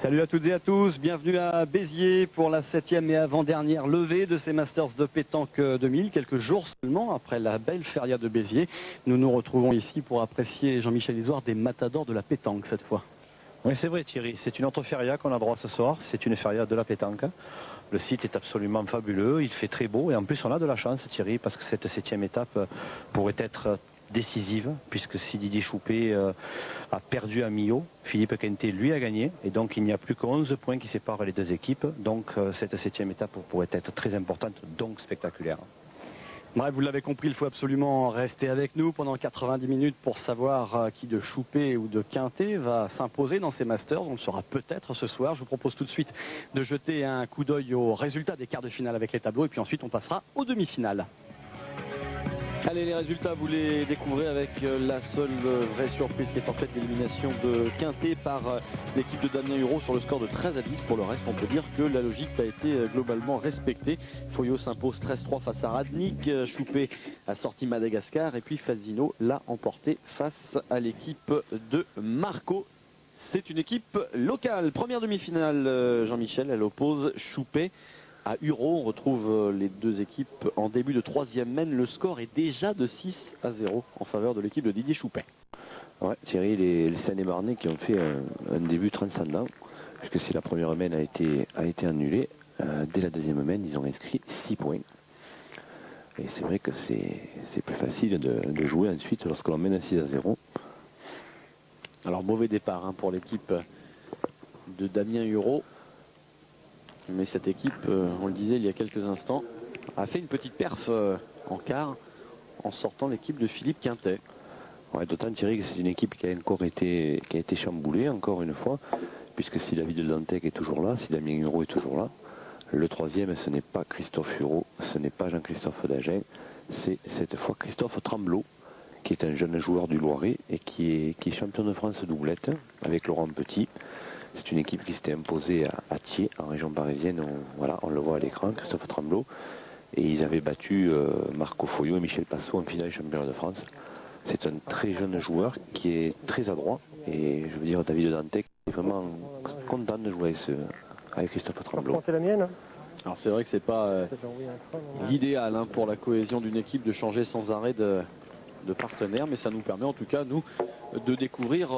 Salut à toutes et à tous, bienvenue à Béziers pour la 7e et avant-dernière levée de ces Masters de pétanque 2000, quelques jours seulement après la belle feria de Béziers. Nous nous retrouvons ici pour apprécier, Jean-Michel Isoire, des matadors de la pétanque cette fois. Oui, c'est vrai Thierry, c'est une autre feria qu'on a droit ce soir, c'est une feria de la pétanque. Le site est absolument fabuleux, il fait très beau et en plus on a de la chance Thierry parce que cette 7e étape pourrait être décisive puisque si Didier Choupé a perdu à Millau, Philippe Quintet lui a gagné et donc il n'y a plus que 11 points qui séparent les deux équipes, donc cette 7e étape pourrait être très importante, donc spectaculaire. Bref, vous l'avez compris, il faut absolument rester avec nous pendant 90 minutes pour savoir qui de Choupé ou de Quintet va s'imposer dans ces Masters. On le saura peut-être ce soir. Je vous propose tout de suite de jeter un coup d'œil aux résultats des quarts de finale avec les tableaux et puis ensuite on passera aux demi-finales. Allez, les résultats, vous les découvrez avec la seule vraie surprise qui est en fait l'élimination de Quintet par l'équipe de Damien Hureau sur le score de 13-10. Pour le reste, on peut dire que la logique a été globalement respectée. Foyot s'impose 13-3 face à Radnik. Choupé a sorti Madagascar et puis Fazino l'a emporté face à l'équipe de Marco. C'est une équipe locale. Première demi-finale, Jean-Michel, elle oppose Choupé à Hureau. On retrouve les deux équipes en début de troisième mène. Le score est déjà de 6-0 en faveur de l'équipe de Didier Choupé. Ouais, Thierry, les Seine-et-Marnais qui ont fait un début transcendant, puisque si la première mène a été annulée, dès la deuxième mène, ils ont inscrit 6 points. Et c'est vrai que c'est plus facile de jouer ensuite lorsque l'on mène 6-0. Alors mauvais départ pour l'équipe de Damien Hureau. Mais cette équipe, on le disait il y a quelques instants, a fait une petite perf en quart en sortant l'équipe de Philippe Quintet. Ouais, d'autant Thierry que c'est une équipe qui a été chamboulée encore une fois, puisque si David de Dantec est toujours là, si Damien Hureau est toujours là, le troisième ce n'est pas Christophe Hureau, ce n'est pas Jean-Christophe Dagen, c'est cette fois Christophe Tremblot, qui est un jeune joueur du Loiret et qui est champion de France doublette avec Laurent Petit. C'est une équipe qui s'était imposée à Thiers, en région parisienne. On le voit à l'écran, Christophe Tremblot. Et ils avaient battu Marco Foyot et Michel Passot en finale championnat de France. C'est un très jeune joueur qui est très adroit. Et je veux dire, David Dantec est vraiment content de jouer avec Christophe Tremblot. C'est la mienne. Alors c'est vrai que c'est pas l'idéal pour la cohésion d'une équipe de changer sans arrêt de partenaires, mais ça nous permet en tout cas, nous, de découvrir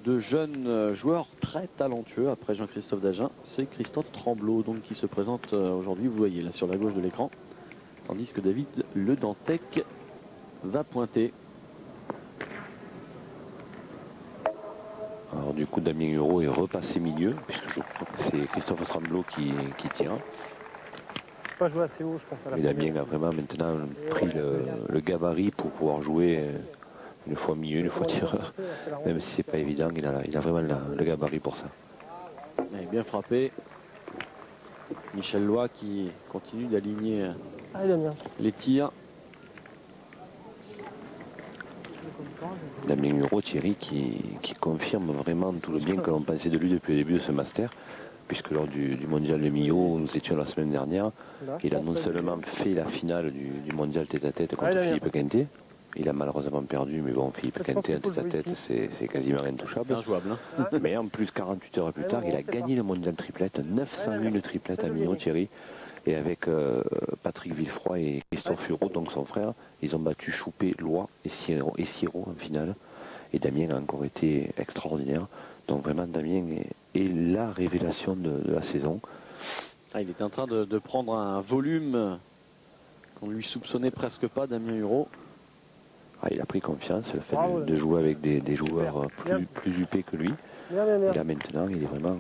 de jeunes joueurs très talentueux. Après Jean-Christophe Dagen, c'est Christophe Tremblot donc, qui se présente aujourd'hui, vous voyez là sur la gauche de l'écran, tandis que David Le Dantec va pointer. Alors du coup Damien Hureau est repassé milieu, puisque je crois que c'est Christophe Tremblot qui tire. Pas jouer assez haut, je pense. Mais Damien a vraiment maintenant pris le gabarit pour pouvoir jouer une fois milieu, une fois tireur. Même si c'est pas évident, il a vraiment le gabarit pour ça. Il est bien frappé. Michel Loy qui continue d'aligner les tirs. Damien Hureau, Thierry, qui confirme vraiment tout le bien que l'on pensait de lui depuis le début de ce master. Puisque lors du mondial de Millau, où nous étions la semaine dernière, il a non seulement fait la finale du mondial tête-à-tête contre Philippe Quintet, il a malheureusement perdu, mais bon, Philippe Quintet en tête-à-tête, c'est quasiment intouchable. C'est injouable. Mais en plus, 48 heures plus tard, il a gagné le mondial triplette, 901 triplettes à Millau, Thierry, et avec Patrick Villefroy et Christophe Hureau, donc son frère, ils ont battu Choupé, Loy et Siro en finale. Et Damien a encore été extraordinaire. Donc vraiment Damien est la révélation de la saison. Il est en train de prendre un volume qu'on lui soupçonnait presque pas, Damien Hureau. Il a pris confiance, le fait de jouer avec des joueurs plus huppés que lui. Et là maintenant il est vraiment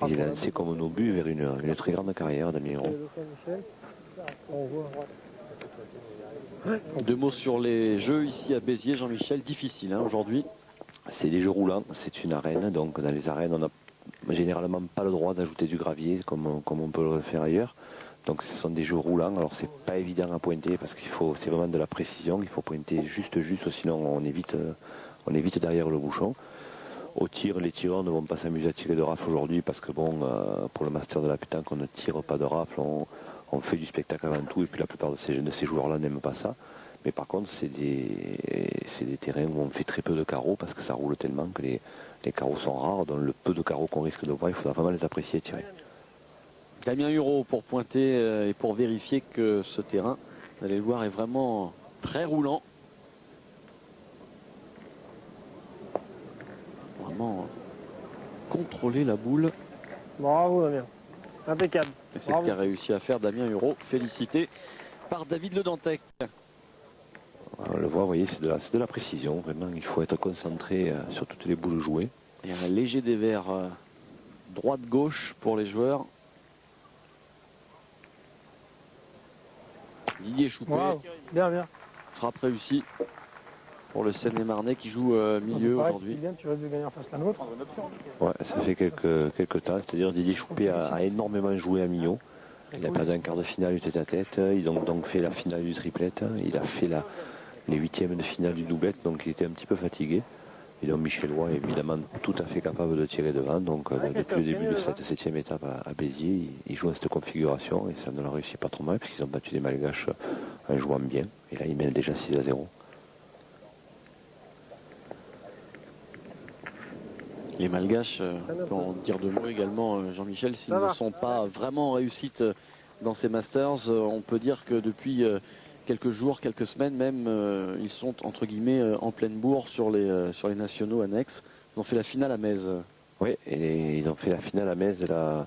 il est lancé comme un obus vers une très grande carrière, Damien Hureau. Deux mots sur les jeux ici à Béziers, Jean-Michel, difficile aujourd'hui. C'est des jeux roulants, c'est une arène, donc dans les arènes on n'a généralement pas le droit d'ajouter du gravier comme on peut le faire ailleurs. Donc ce sont des jeux roulants, alors c'est pas évident à pointer parce c'est vraiment de la précision, il faut pointer juste, sinon on évite derrière le bouchon. Au tir, les tireurs ne vont pas s'amuser à tirer de rafle aujourd'hui parce que bon, pour le master de la pétanque on ne tire pas de rafle, on fait du spectacle avant tout et puis la plupart de ces joueurs-là n'aiment pas ça. Mais par contre, c'est des terrains où on fait très peu de carreaux parce que ça roule tellement que les carreaux sont rares. Donc le peu de carreaux qu'on risque de voir, il faudra vraiment les apprécier et tirer. Damien Hureau pour pointer et pour vérifier que ce terrain, vous allez le voir, est vraiment très roulant. Vraiment contrôler la boule. Bravo Damien. Impeccable. Et c'est ce qu'a réussi à faire Damien Hureau, félicité par David Le Dantec. On le voit, vous voyez, c'est de la précision. Vraiment, il faut être concentré sur toutes les boules jouées. Et un léger dévers droite-gauche pour les joueurs. Didier Choupé. Wow. Bien, bien. Frappe réussie pour le Seine-et-Marnais qui joue milieu aujourd'hui. Tu vas gagner en face la nôtre. Ouais, ça fait quelques temps. C'est-à-dire Didier Choupé a énormément joué à Millau. Il a perdu un quart de finale du tête-à-tête. Ils ont donc fait la finale du triplette. Il a fait les huitièmes de finale du doublette. Donc il était un petit peu fatigué. Et donc Michel Roy est évidemment tout à fait capable de tirer devant. Donc depuis le début de cette 7e étape à Béziers, il joue dans cette configuration. Et ça ne leur réussit pas trop mal puisqu'ils ont battu des Malgaches en jouant bien. Et là, ils mènent déjà 6-0. Les Malgaches, on peut en dire deux mots également, Jean-Michel, s'ils ne sont pas vraiment en réussite dans ces Masters, on peut dire que depuis quelques jours, quelques semaines même, ils sont entre guillemets en pleine bourre sur les nationaux annexes. Ils ont fait la finale à Metz. Oui, et ils ont fait la finale à Metz là,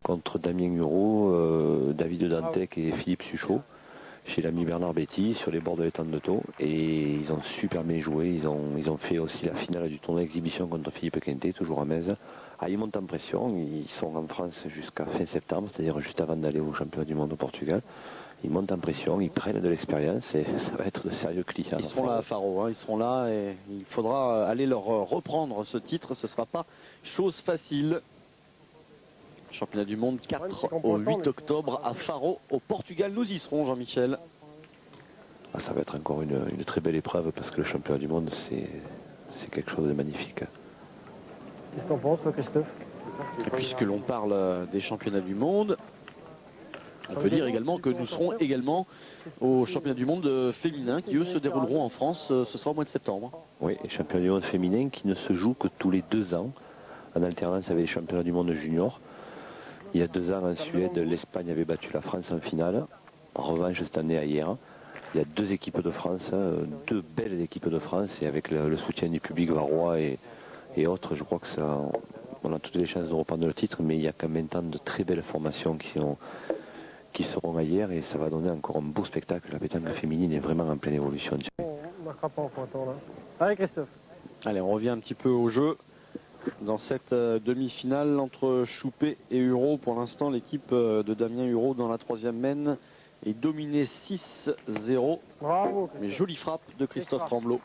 contre Damien Hureau, David Dantec et Philippe Suchot, chez l'ami Bernard Betty, sur les bords de l'étang de Thau. Et ils ont super bien joué. Ils ont fait aussi la finale du tournoi exhibition contre Philippe Quintet, toujours à Metz. Ah, ils montent en pression. Ils sont en France jusqu'à fin septembre, c'est-à-dire juste avant d'aller au championnat du monde au Portugal. Ils montent en pression, ils prennent de l'expérience et ça va être de sérieux clients. Ils seront là à Faro, ils seront là et il faudra aller leur reprendre ce titre. Ce ne sera pas chose facile. Championnat du monde 4 au 8 octobre à Faro au Portugal. Nous y serons, Jean-Michel. Ah, ça va être encore une très belle épreuve parce que le championnat du monde, c'est quelque chose de magnifique. Qu'est-ce que t'en penses, toi, Christophe? Et puisque l'on parle des championnats du monde, on peut dire également que nous serons également au championnat du monde féminin qui eux se dérouleront en France, ce sera au mois de septembre. Oui, les championnats du monde féminin qui ne se jouent que tous les 2 ans, en alternance avec les championnats du monde junior. Il y a 2 ans en Suède, l'Espagne avait battu la France en finale. En revanche, cette année à hier, il y a 2 équipes de France, 2 belles équipes de France, et avec le soutien du public varois et autres, je crois que ça, on a toutes les chances de reprendre le titre, mais il y a quand même tant de très belles formations qui seront ailleurs et ça va donner encore un beau spectacle. La pétanque féminine est vraiment en pleine évolution. On ne marquera pas en pointant là. Allez Christophe. Allez, on revient un petit peu au jeu. Dans cette demi-finale entre Choupé et Hureau, pour l'instant l'équipe de Damien Hureau dans la 3e mène est dominée 6-0. Bravo. Mais jolie frappe de Christophe Tremblot.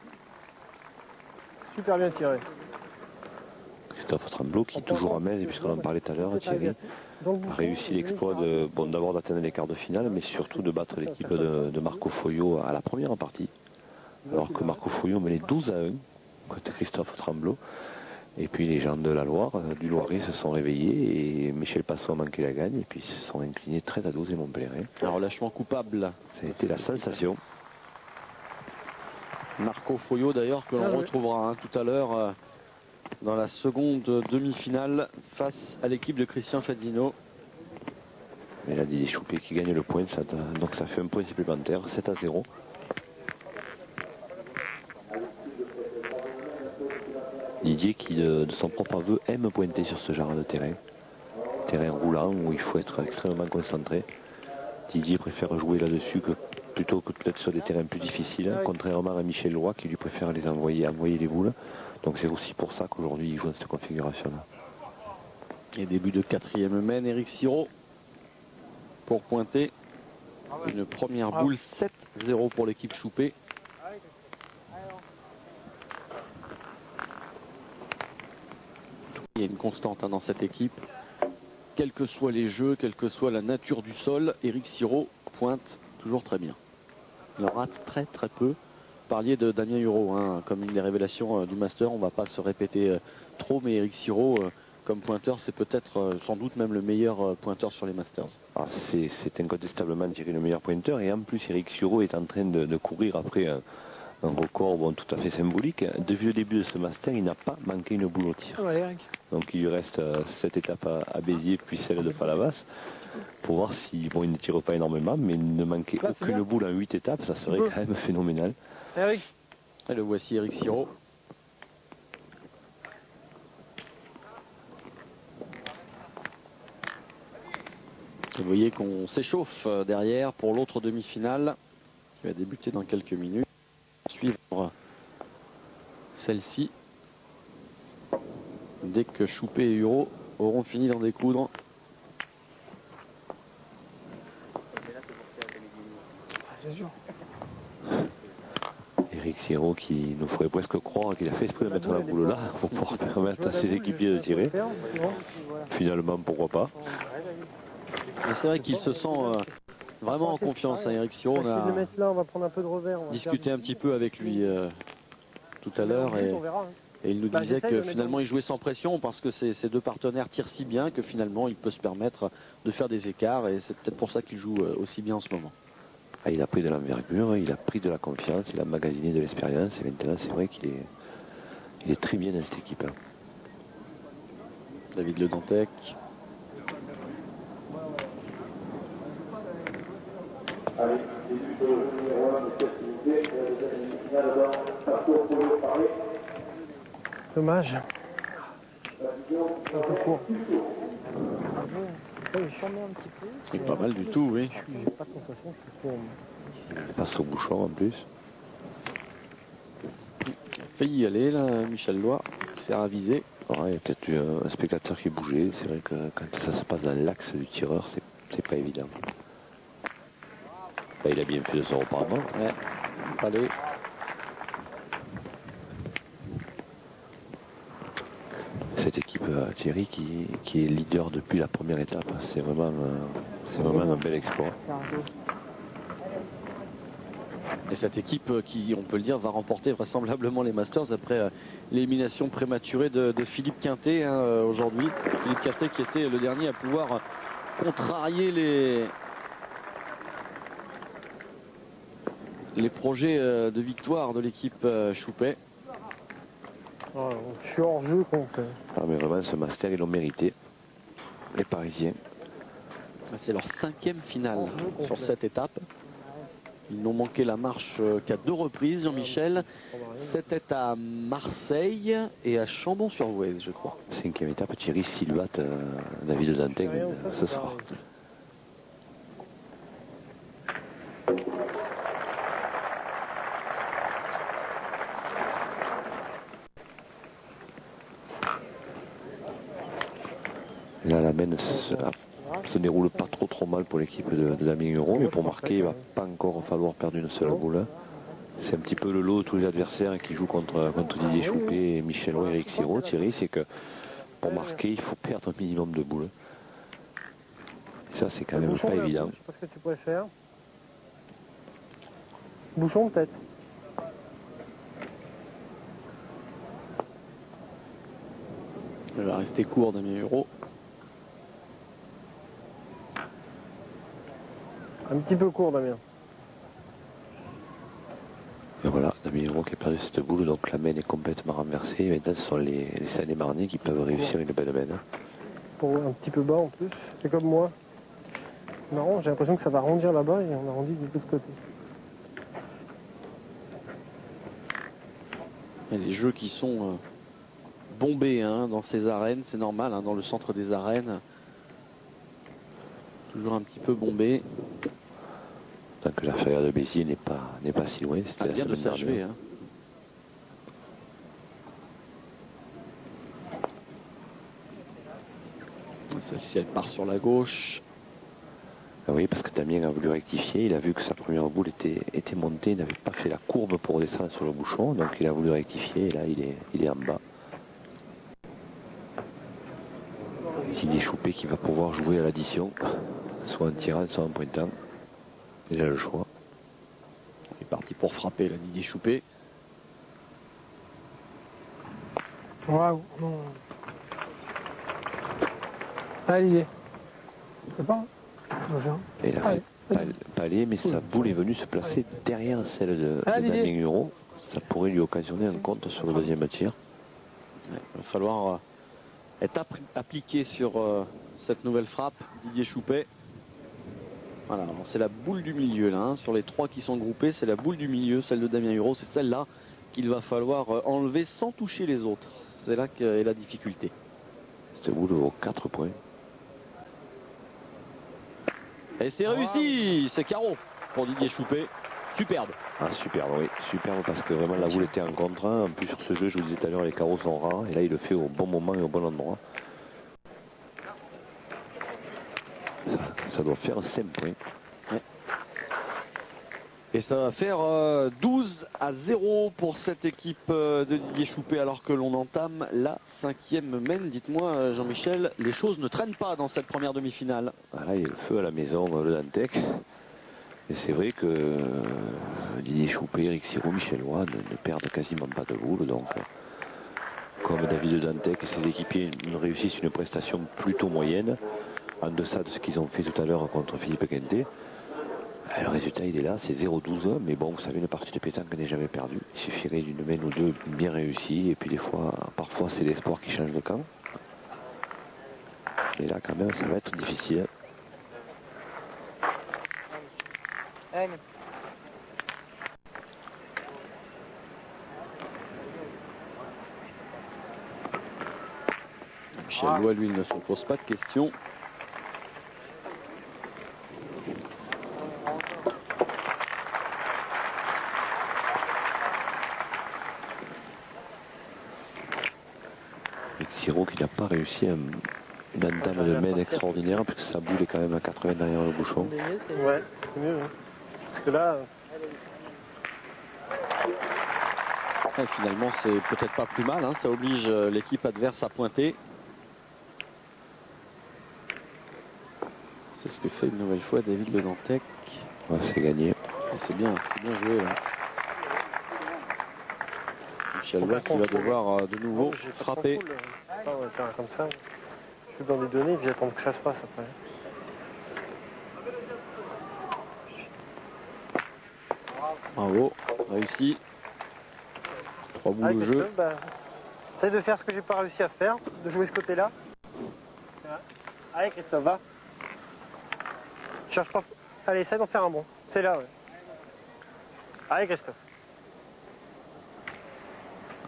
Super bien tiré. Christophe Tremblot qui toujours à Metz, et puisqu'on en parlait tout à l'heure, Thierry a réussi l'exploit d'abord d'atteindre les quarts de finale, mais surtout de battre l'équipe de Marco Foyot à la première partie. Alors que Marco Foyot menait 12-1 côté Christophe Tremblot. Et puis les gens de la Loire, du Loiret, se sont réveillés et Michel Passot a manqué la gagne et puis ils se sont inclinés 13-12 et Montpellier. Un relâchement coupable. Ça a été la sensation. Marco Foyot d'ailleurs que l'on retrouvera tout à l'heure dans la seconde demi-finale face à l'équipe de Christian Fazzino. Et là, Didier Choupé qui gagne le point, donc ça fait un point supplémentaire, 7-0. Didier qui, de son propre aveu, aime pointer sur ce genre de terrain. Terrain roulant où il faut être extrêmement concentré. Didier préfère jouer là-dessus plutôt que peut-être sur des terrains plus difficiles, contrairement à Michel Roy qui lui préfère les envoyer les boules. Donc c'est aussi pour ça qu'aujourd'hui il joue dans cette configuration-là. Et début de 4e mène, Eric Siro pour pointer une première boule. 7-0 pour l'équipe Choupé. Il y a une constante dans cette équipe. Quels que soient les jeux, quelle que soit la nature du sol, Eric Siro pointe toujours très bien. Il en rate très très peu. Vous parliez de Damien Hureau, comme une des révélations du Master. On ne va pas se répéter trop, mais Eric Siro comme pointeur, c'est peut-être sans doute même le meilleur pointeur sur les Masters. Ah, c'est incontestablement Thierry le meilleur pointeur, et en plus Eric Sureau est en train de courir après un record tout à fait symbolique. Depuis le début de ce Master, il n'a pas manqué une boule au tir. Ouais, Eric. Donc il lui reste cette étape à Béziers puis celle de Palavas pour voir si il ne tire pas énormément, mais ne manquer aucune boule en 8 étapes, ça serait quand même phénoménal. Eric. Et le voici, Eric Siro. Vous voyez qu'on s'échauffe derrière pour l'autre demi-finale qui va débuter dans quelques minutes. Suivre celle-ci dès que Choupé et Hureau auront fini d'en découdre. Eric Siro qui nous ferait presque croire qu'il a fait exprès de mettre la boule là pour pouvoir permettre à ses équipiers de tirer. Finalement, pourquoi pas. Et c'est vrai qu'il se sent vraiment en confiance, hein, Eric Siro. On a discuté un petit peu avec lui tout à l'heure et il nous disait que finalement il jouait sans pression parce que ses deux partenaires tirent si bien que finalement il peut se permettre de faire des écarts, et c'est peut-être pour ça qu'il joue aussi bien en ce moment. Ah, il a pris de l'envergure, il a pris de la confiance, il a magasiné de l'expérience, et maintenant c'est vrai qu'il est très bien dans cette équipe. Hein. David Le Dantec. Dommage. Un peu court. C'est pas mal du tout, oui. J'ai pas de sensation que c'est court. Il passe au bouchon en plus. Il a failli y aller là, Michel Loy, qui s'est ravisé. Ouais, il y a peut-être eu un spectateur qui bougeait. C'est vrai que quand ça se passe dans l'axe du tireur, c'est pas évident. Là, il a bien fait de son repartement. Ouais. Allez. Cette équipe Thierry qui est leader depuis la première étape, c'est vraiment un bel exploit. Et cette équipe qui, on peut le dire, va remporter vraisemblablement les Masters après l'élimination prématurée de Philippe Quintet hein, aujourd'hui. Philippe Quintet qui était le dernier à pouvoir contrarier les projets de victoire de l'équipe Choupet. Oh, je suis hors jeu contre. Ah, mais vraiment, ce Master, ils l'ont mérité. Les Parisiens. C'est leur 5e finale sur cette étape. Ils n'ont manqué la marche qu'à 2 reprises, Jean-Michel. C'était à Marseille et à Chambon-sur-Voueize, je crois. 5e étape, Thierry Silvat, David Le Dantec, ce soir. Là, la mène se déroule pas trop mal pour l'équipe de Damien Hureau, mais pour marquer, il va pas encore falloir perdre une seule boule. C'est un petit peu le lot de tous les adversaires qui jouent contre Didier Choupé et Michel Loy et Eric Siro, Thierry, c'est que pour marquer, il faut perdre un minimum de boules. Et ça, c'est quand même pas évident. Je sais pas ce que tu pourrais faire. Bouchon peut-être. Il va rester court, Damien Hureau. Un petit peu court, Damien. Et voilà, Damien Hureau qui a perdu cette boule, donc la mène est complètement renversée. Et maintenant, ce sont les Seine-et-Marnais qui peuvent réussir une belle mène. Pour un petit peu bas en plus. C'est comme moi. Marrant, j'ai l'impression que ça va arrondir là-bas et on arrondit de l'autre côté. Il y a des jeux qui sont bombés hein, dans ces arènes, c'est normal, hein, dans le centre des arènes. Toujours un petit peu bombé. Tant que la feria de Béziers n'est pas si loin. Elle vient de s'achever. Hein. Celle-ci, elle part sur la gauche. Oui, parce que Damien a voulu rectifier. Il a vu que sa première boule était montée. Il n'avait pas fait la courbe pour descendre sur le bouchon. Donc il a voulu rectifier. Et là, il est en bas. Didier Choupé qui va pouvoir jouer à l'addition. Soit en tirant, soit en pointant. Il a le choix. Il est parti pour frapper, là, Didier Choupé. Waouh. Allez, il est. C'est pas, hein. Et il a fait palais, mais sa boule est venue se placer derrière celle de Damien Hureau. Ça pourrait lui occasionner un compte sur le deuxième tir. Il va falloir être appliqué sur cette nouvelle frappe. Didier Choupet. Voilà, c'est la boule du milieu là, hein. Sur les 3 qui sont groupés, c'est la boule du milieu, celle de Damien Hureau, c'est celle-là qu'il va falloir enlever sans toucher les autres. C'est là qu'est la difficulté. Cette boule vaut 4 points. Et c'est réussi, c'est carreau pour Didier Choupet. Superbe. Ah, superbe, oui, superbe parce que vraiment la boule était en contre. En plus sur ce jeu, je vous disais tout à l'heure, les carreaux sont rares. Et là, il le fait au bon moment et au bon endroit. Ça doit faire 5 points. Ouais. Et ça va faire 12-0 pour cette équipe de Didier Choupet alors que l'on entame la 5e main. Dites-moi Jean-Michel, les choses ne traînent pas dans cette première demi-finale. Voilà, il y a le feu à la maison, le Dantec. Et c'est vrai que Didier Choupet, Eric Siro, Michel Roy ne perdent quasiment pas de boule. Donc, comme David Dantec et ses équipiers réussissent une prestation plutôt moyenne, en deçà de ce qu'ils ont fait tout à l'heure contre Philippe Quintet. Le résultat il est là, c'est 0-12, mais bon, vous savez, une partie de pétanque n'est jamais perdue. Il suffirait d'une main ou deux bien réussie, et puis des fois, parfois c'est l'espoir qui change de camp. Et là quand même, ça va être difficile. Michel Lois, lui, ne se pose pas de questions. Siro qui n'a pas réussi une entame de main extraordinaire, puisque sa boule est quand même à 80 derrière le bouchon. Ouais, c'est mieux. Hein. Parce que là... Et finalement, c'est peut-être pas plus mal, hein. Ça oblige l'équipe adverse à pointer. C'est ce que fait une nouvelle fois David Le Dantec. Ouais, c'est gagné. C'est bien joué là. Michel Lois qui va devoir de nouveau frapper. Ah ouais, faire comme ça. Je suis dans les données, puis j'attends que ça se passe après. Bravo, réussi. 3 boules au jeu. Essaye de faire ce que j'ai pas réussi à faire, de jouer ce côté-là. Allez Christophe, va. Cherche pas. Allez, essaye d'en faire un bon. C'est là, ouais. Allez Christophe.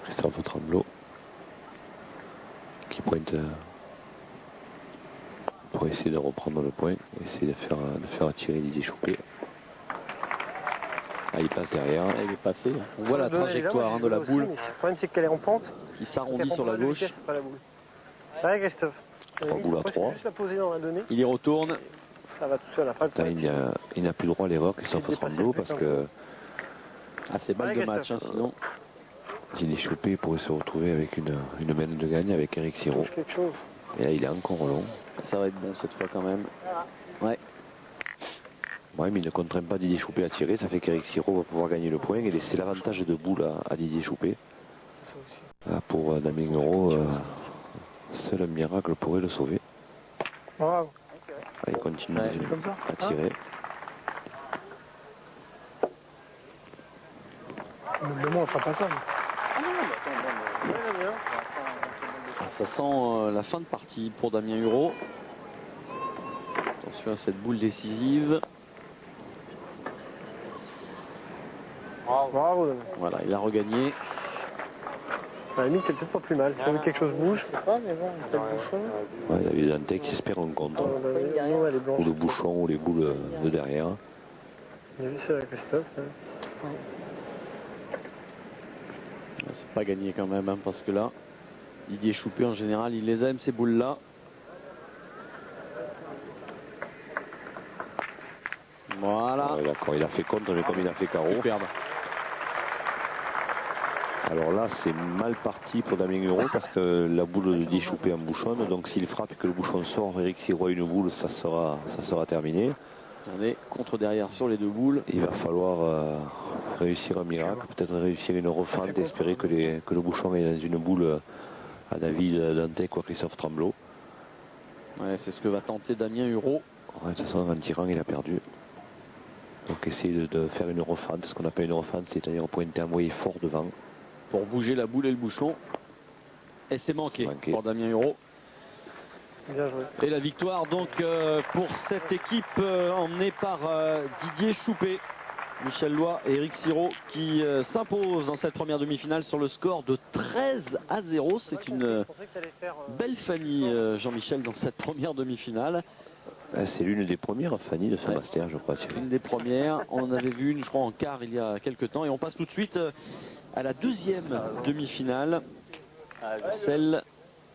Christophe Tremblot qui pointe pour essayer de reprendre le point, essayer de faire attirer Didier Choupet. Ah, il passe derrière. Ah, il est passé. On voit la trajectoire de la boule. Le problème c'est qu'elle est en pente. Qui s'arrondit sur la gauche. Pas la boule. Allez Christophe. 3 boules à 3. Juste la poser dans la donnée. Il y retourne. Ça va tout seul après. Il n'a plus droit à l'erreur Christophe Tremblot parce que... Ah, c'est balle de match, hein, sinon. Didier Choupet pourrait se retrouver avec une main de gagne avec Eric Siro. Et là, il est encore long. Ça va être bon cette fois quand même. Ouais. Ouais, mais il ne contraint pas Didier Choupet à tirer. Ça fait qu'Eric Siro va pouvoir gagner le point et laisser l'avantage de boule à Didier Choupet. Pour Damien Hureau, seul un miracle pourrait le sauver. Bravo. Il continue à tirer. Mais moi, on fera pas ça. Ça sent la fin de partie pour Damien Hureau. Attention à cette boule décisive. Bravo. Voilà, il a regagné. À la limite, c'est peut-être pas plus mal. Si on veut que quelque chose bouge. Ouais, David Dantec qui espère un contre. Ou le bouchon ou les boules de derrière. J'ai vu ça avec Christophe. C'est pas gagné quand même, hein, parce que là, Didier Choupet en général, il les aime ces boules-là. Voilà. Ouais, d'accord, il a fait contre, mais comme il a fait carreau. Superbe. Alors là, c'est mal parti pour Damien Hureau parce que la boule de Didier Choupet embouchonne. Donc s'il frappe et que le bouchon sort, Eric Siro a une boule, ça sera terminé. On est contre derrière sur les deux boules. Il va falloir réussir un miracle, peut-être réussir une refente, espérer que le bouchon est dans une boule à David Dantec ou à Christophe Tremblot. Ouais, c'est ce que va tenter Damien Hureau. Ouais, de toute façon, en tirant, il a perdu. Donc essayer de faire une eurofente, ce qu'on appelle une eurofente, c'est-à-dire pointer un moyen fort devant. Pour bouger la boule et le bouchon. Et c'est manqué pour Damien Hureau. Bien joué. Et la victoire donc pour cette équipe emmenée par Didier Choupé, Michel Loy et Eric Sirot qui s'imposent dans cette première demi-finale sur le score de 13-0. C'est une belle famille, Jean-Michel, dans cette première demi-finale. C'est l'une des premières, Fanny, de ce master, je crois. Une des premières. On en avait vu une, je crois, en quart il y a quelques temps. Et on passe tout de suite à la deuxième demi-finale. Celle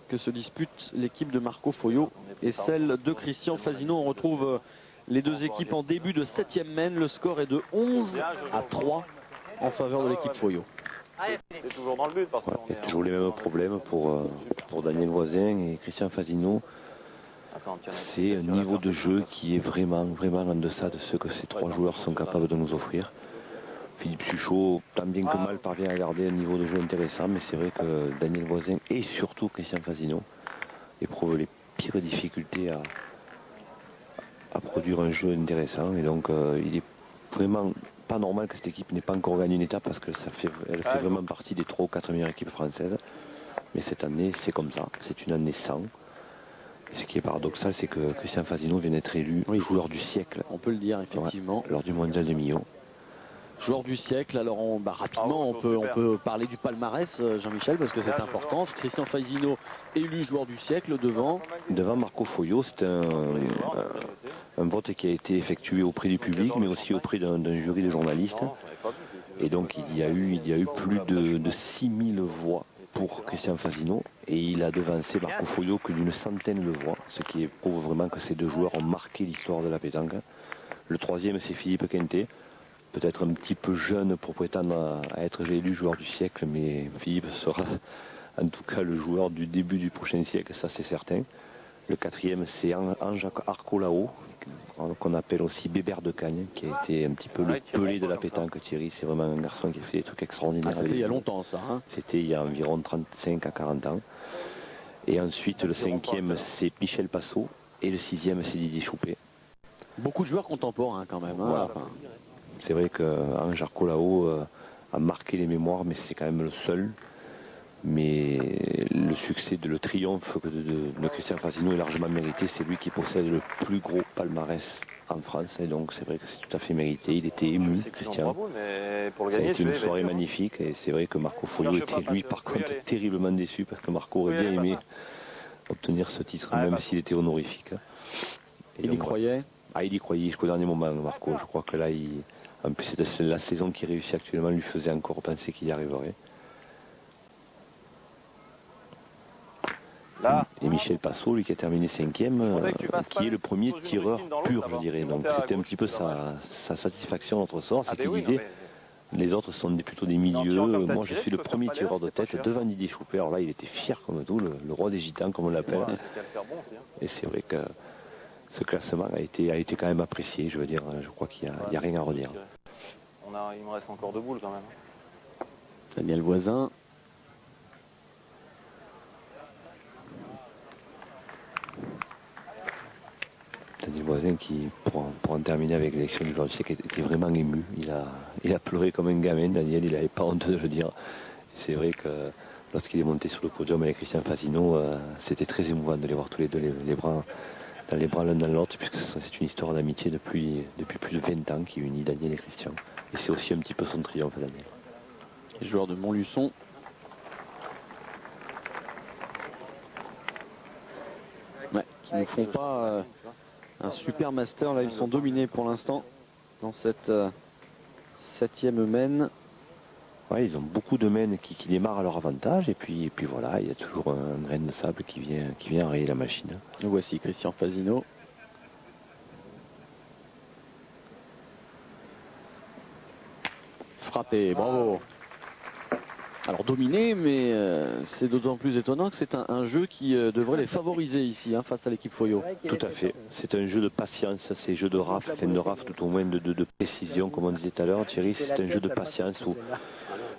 que se dispute l'équipe de Marco Foyot et celle de Christian Fasino. On retrouve les deux équipes en début de 7e main. Le score est de 11-3 en faveur de l'équipe Foyot. C'est toujours dans le but. Parce il y a toujours les mêmes problèmes pour Daniel Voisin et Christian Fasino. C'est un niveau de jeu qui est vraiment en deçà de ce que ces trois joueurs sont capables de nous offrir. Philippe Suchot, tant bien que mal, parvient à garder un niveau de jeu intéressant, mais c'est vrai que Daniel Voisin et surtout Christian Fasino éprouvent les pires difficultés à produire un jeu intéressant. Et donc il est vraiment pas normal que cette équipe n'ait pas encore gagné une étape, parce que elle fait vraiment partie des 3 ou 4 meilleures équipes françaises. Mais cette année, c'est comme ça, c'est une année sans. Et ce qui est paradoxal, c'est que Christian Fasino vient d'être élu joueur du siècle. On peut le dire, effectivement. Lors du mondial de Millau. Joueur du siècle, alors rapidement on peut parler du palmarès, Jean-Michel, parce que c'est important. Christian Fasino élu joueur du siècle devant Marco Foyot. C'est un vote qui a été effectué auprès du public, mais aussi auprès d'un jury de journalistes. Et donc il y a eu plus de 6000 voix pour Christian Fasino, et il a devancé Marco Foyot que d'une centaine de voix, ce qui prouve vraiment que ces deux joueurs ont marqué l'histoire de la pétanque. Le troisième, c'est Philippe Quintet, peut-être un petit peu jeune pour prétendre à être élu joueur du siècle, mais Philippe sera en tout cas le joueur du début du prochain siècle, ça c'est certain. Le quatrième, c'est Ange Arcolao, qu'on appelle aussi Bébert de Cagne, qui a été un petit peu le Pelé de la pétanque. Thierry, c'est vraiment un garçon qui a fait des trucs extraordinaires. C'était il y a longtemps, ça. C'était il y a environ 35 à 40 ans. Et ensuite, le cinquième, c'est Michel Passot. Et le sixième, c'est Didier Choupé. Beaucoup de joueurs contemporains, quand même. Voilà. C'est vrai qu'Ange Arcolao a marqué les mémoires, mais c'est quand même le seul. Mais le succès, le triomphe de Christian Fasino est largement mérité. C'est lui qui possède le plus gros palmarès en France, et donc c'est vrai que c'est tout à fait mérité. Il était ému, Christian. Ça a été une soirée magnifique, et c'est vrai que Marco Foyot était, lui, par contre, terriblement déçu, parce que Marco aurait bien aimé obtenir ce titre, même s'il était honorifique. Il y croyait. Il y croyait jusqu'au dernier moment, Marco. Je crois que là, en plus, la saison qui réussit actuellement lui faisait encore penser qu'il y arriverait. Et Michel Passot, lui qui a terminé 5e, qui est le premier tireur pur, je dirais. Donc c'était un petit peu sa satisfaction, notre sort, c'est qu'il disait les autres sont plutôt des milieux, moi je suis le premier tireur de tête devant Didier Choupé. Alors là, il était fier comme tout, le roi des gitans comme on l'appelle. Et c'est vrai que ce classement a été quand même apprécié, je veux dire, je crois qu'il n'y a rien à redire. Il me reste encore 2 boules quand même. Daniel Voisin. Daniel Voisin qui, pour en terminer avec l'élection du joueur du siècle, était vraiment ému. Il a pleuré comme un gamin, Daniel, il n'avait pas honte de le dire. C'est vrai que lorsqu'il est monté sur le podium avec Christian Fasino, c'était très émouvant de les voir tous les deux les bras dans les bras l'un dans l'autre, puisque c'est une histoire d'amitié depuis plus de 20 ans qui unit Daniel et Christian. Et c'est aussi un petit peu son triomphe, Daniel. Les joueurs de Montluçon. Qui ne font pas un super master. Là, ils sont dominés pour l'instant dans cette 7e main. Ouais, ils ont beaucoup de mains qui démarrent à leur avantage, et puis voilà, il y a toujours un grain de sable qui vient rayer la machine. Nous voici Christian Fasino. Frappé, bravo. Alors dominé, mais c'est d'autant plus étonnant que c'est un jeu qui devrait les favoriser ici, face à l'équipe Foyot. Tout à fait. C'est un jeu de patience, c'est un jeu de rafle, tout au moins de précision, comme on disait tout à l'heure, Thierry. C'est un jeu de patience où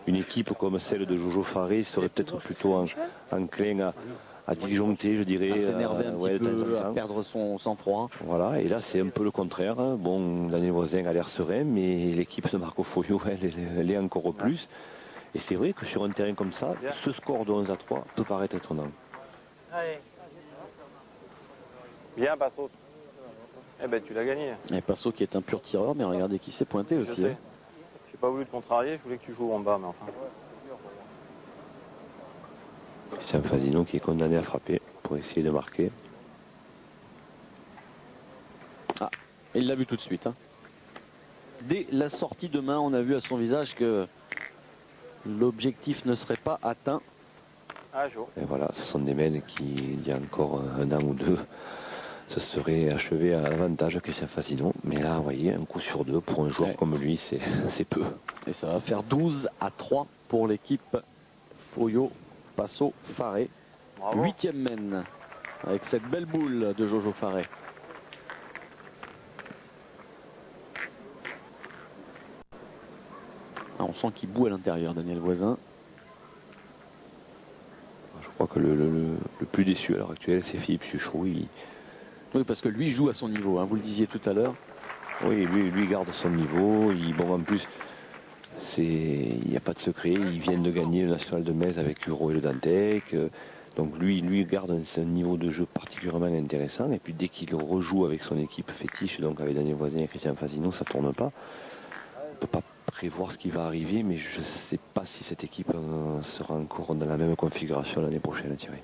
une équipe comme celle de Jojo Faré serait peut-être plutôt enclin à disjoncter, je dirais. À s'énerver un ouais, petit de temps peu, en à temps. perdre son sang-froid. Voilà, et là c'est un peu le contraire. Bon, Daniel Voisin a l'air serein, mais l'équipe de Marco Foglio, elle est encore plus. Et c'est vrai que sur un terrain comme ça, ce score de 11-3 peut paraître étonnant. Allez. Bien, Passo. Eh ben, tu l'as gagné. Et Passo qui est un pur tireur, mais regardez qui s'est pointé Je aussi. sais. Hein. J'ai pas voulu te contrarier, je voulais que tu joues en bas, mais enfin. C'est un Fasino qui est condamné à frapper pour essayer de marquer. Ah, il l'a vu tout de suite. Hein. Dès la sortie de main, on a vu à son visage que l'objectif ne serait pas atteint. Ah, jour. Et voilà, ce sont des mecs qui, il y a encore un an ou deux, se seraient achevés à l'avantage de Christian Fasino. Mais là, vous voyez, un coup sur deux pour un joueur comme lui, c'est peu. Et ça va faire 12-3 pour l'équipe Foglio, Passo, Faré. 8e mène avec cette belle boule de Jojo Faré. Ah, on sent qu'il boue à l'intérieur, Daniel Voisin. Je crois que le plus déçu à l'heure actuelle, c'est Philippe Suchot. Oui, parce que lui joue à son niveau, hein, vous le disiez tout à l'heure. Oui, lui garde son niveau. Bon, en plus, il n'y a pas de secret. Ils viennent de gagner le National de Metz avec l'Euro et le Dantec. Donc lui garde un niveau de jeu particulièrement intéressant. Et puis dès qu'il rejoue avec son équipe fétiche, donc avec Daniel Voisin et Christian Fasino, ça tourne pas. On ne peut pas prévoir ce qui va arriver, mais je ne sais pas si cette équipe sera encore dans la même configuration l'année prochaine, Thierry.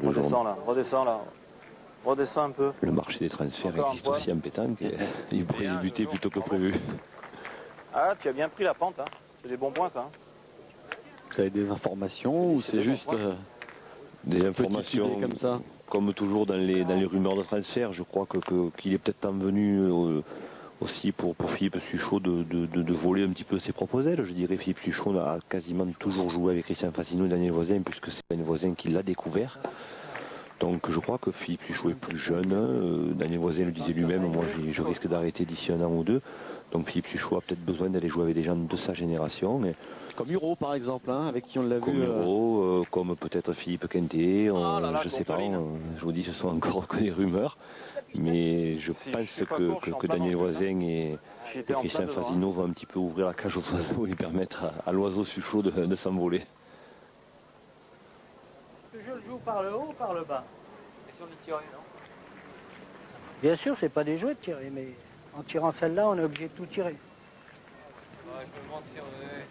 Redescends là. Redescends un peu. Le marché des transferts Encore existe aussi en pétanque. Il pourrait débuter plus tôt que prévu. Ah, tu as bien pris la pente, hein. C'est des bons points, ça. Hein. Vous avez des informations ou c'est juste des informations comme ça? Comme toujours dans les rumeurs de transfert, je crois qu'il est peut-être envenu aussi pour Philippe Suchot de voler un petit peu ses propres ailes. Je dirais Philippe Suchot a quasiment toujours joué avec Christian Fasino et Daniel Voisin, puisque c'est Daniel Voisin qui l'a découvert. Donc je crois que Philippe Suchot est plus jeune. Daniel Voisin le disait lui-même, moi je risque d'arrêter d'ici un an ou deux. Donc Philippe Suchot a peut-être besoin d'aller jouer avec des gens de sa génération. Mais comme Huro par exemple, hein, avec qui on l'a vu. Comme Huro, comme peut-être Philippe Quintet, je sais pas, je vous dis ce sont encore que des rumeurs. Mais je pense que Daniel Voisin et Christian Fasino vont un petit peu ouvrir la cage aux oiseaux et permettre à l'oiseau Suchot de s'envoler. Je le joue par le haut ou par le bas? Question de tirer, non? Bien sûr, c'est pas des jouets de tirer, mais en tirant celle-là, on est obligé de tout tirer. Ouais, je peux mentir,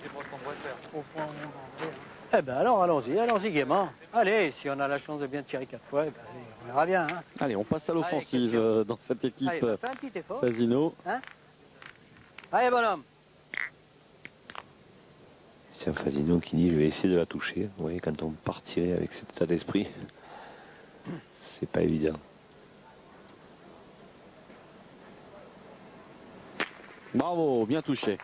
c'est pas ce qu'on devrait faire. Au point où on va en. Eh ben alors, allons-y gaiement. Allez, si on a la chance de bien tirer 4 fois, eh ben, allez, on verra bien. Hein. Allez, on passe à l'offensive dans cette équipe. Allez, fais un petit effort. Fasino. Hein? Allez, bonhomme. C'est un Fasino qui dit je vais essayer de la toucher. Vous voyez, quand on part tirer avec cet état d'esprit, c'est pas évident. Bravo, bien touché.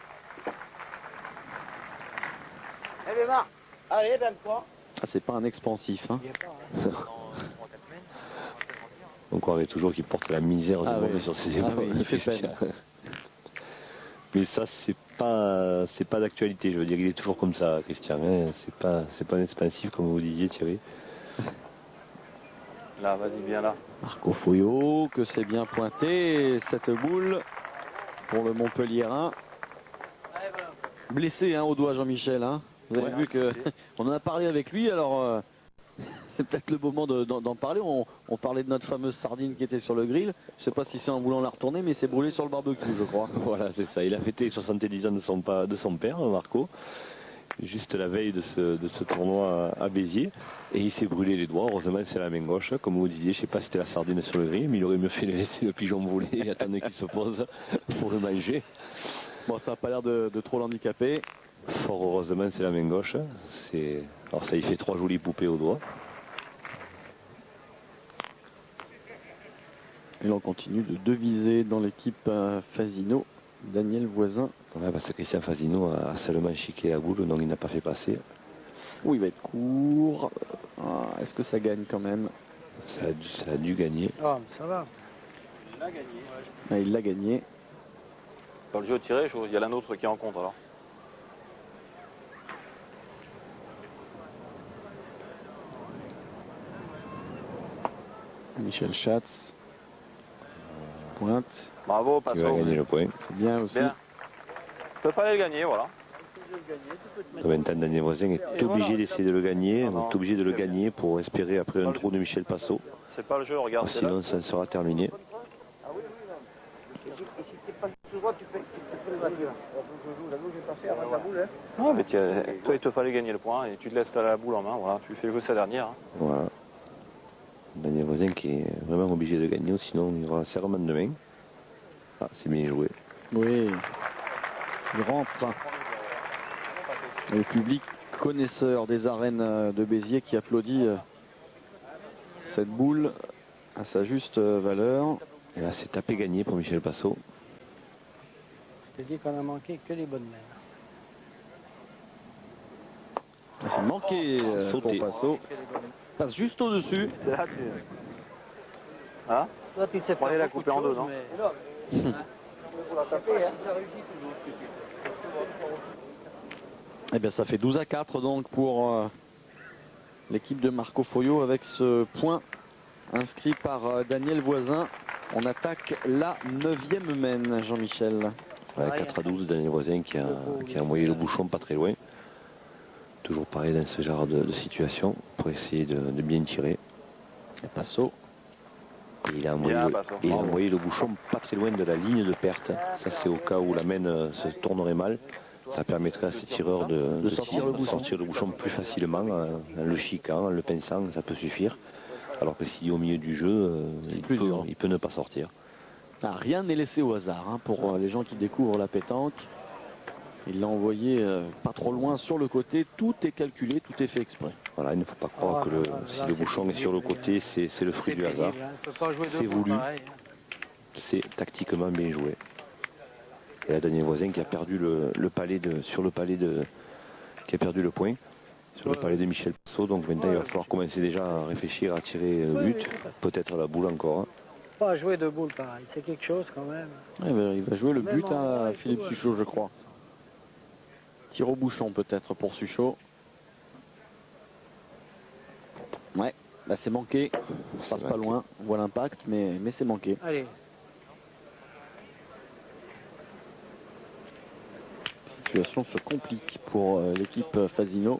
Eh bien, Marc, allez, donne-toi. Ah, c'est pas un expansif. Hein. On croirait toujours qu'il porte la misère du monde sur ses épaules. Oui, il fait peine. Mais ça, c'est pas d'actualité. Je veux dire, il est toujours comme ça, Christian. Hein. C'est pas un expansif comme vous disiez, Thierry. Là, vas-y, viens là. Marco Foglio, que c'est bien pointé cette boule pour le Montpellierin. Blessé hein, au doigt, Jean-Michel. Hein. Vous avez vu que on en a parlé avec lui. Alors c'est peut-être le moment d'en parler. On parlait de notre fameuse sardine qui était sur le grill. Je ne sais pas si c'est en voulant la retourner, mais c'est brûlé sur le barbecue, je crois. Voilà, c'est ça. Il a fêté les 70 ans de son père, Marco, juste la veille de ce tournoi à Béziers. Et il s'est brûlé les doigts. Heureusement, c'est la main gauche. Comme vous disiez, je ne sais pas si c'était la sardine sur le grill, mais il aurait mieux fait de laisser le pigeon voler et attendre qu'il se pose pour le manger. Bon, ça n'a pas l'air de trop l'handicaper. Fort heureusement, c'est la main gauche. Alors ça, il fait 3 jolies poupées au doigt. Et on continue de deviser dans l'équipe Fasino, Daniel Voisin. Ouais, parce que Christian Fasino a seulement chiqué la boule, donc il n'a pas fait passer. Oui, il va être court. Est-ce que ça gagne quand même? Ça a dû gagner. Ah, ça va. Il l'a gagné. Ah, il l'a gagné. Dans le jeu tiré, il y a la nôtre qui est en compte alors. Michel Schatz. Pointe. Bravo, Qui va Passo. gagner le point. C'est bien aussi. Bien. Tu peux pas aller le gagner, voilà. Maintenant, Daniel Voisin est obligé d'essayer de le gagner. On est obligé de le gagner pour espérer après un trou de Michel Passo. C'est pas le jeu, regarde. c'est là. Sinon, ça sera terminé. Ah, mais toi, il te fallait gagner le point et tu te laisses la boule en main. Voilà, tu fais jouer sa dernière. Hein. Voilà. Daniel Voisin qui est vraiment obligé de gagner, sinon il y aura un serrement de main. Ah, c'est bien joué. Oui. Il rentre. Le public connaisseur des arènes de Béziers qui applaudit cette boule à sa juste valeur. Et là, c'est tapé gagné pour Michel Passo. Je te dis qu'on a manqué que les bonnes mains. C'est manqué pour Sauté. Passo. Passe juste au-dessus. C'est là, tu. Hein Toi, tu sais Prenez faire la beaucoup couper de en deux, choses, non mais- Eh bien, ça fait 12-4 donc pour l'équipe de Marco Foyo avec ce point inscrit par Daniel Voisin. On attaque la 9e main, Jean-Michel. Ouais, 4-12, Daniel Voisin qui a envoyé le bouchon pas très loin. Toujours pareil dans ce genre de situation pour essayer de bien tirer. Et Passo. Et il a envoyé le bouchon pas très loin de la ligne de perte. Ça, c'est au cas où la main se tournerait mal. Ça permettrait à ces tireurs de sortir le bouchon plus facilement, en le chiquant, en le pinçant, ça peut suffire. Alors que s'il est au milieu du jeu, il peut ne pas sortir. Ah, rien n'est laissé au hasard pour les gens qui découvrent la pétanque. Il l'a envoyé pas trop loin sur le côté. Tout est calculé, tout est fait exprès. Voilà, il ne faut pas croire que si le bouchon est sur le côté, c'est le fruit du hasard. C'est voulu. C'est tactiquement bien joué. Et là, Daniel Voisin qui a perdu le palais qui a perdu le point sur le palais de Michel Passo. Donc maintenant, il va falloir commencer déjà à réfléchir à tirer le but. Peut-être la boule encore. Pas jouer de boule pareil, c'est quelque chose quand même. Il va jouer le but à Philippe Suchot, je crois. Tir au bouchon peut-être pour Suchot. Ouais, là c'est manqué. Ça passe pas loin. On voit l'impact, mais c'est manqué. Allez. La situation se complique pour l'équipe Fasino.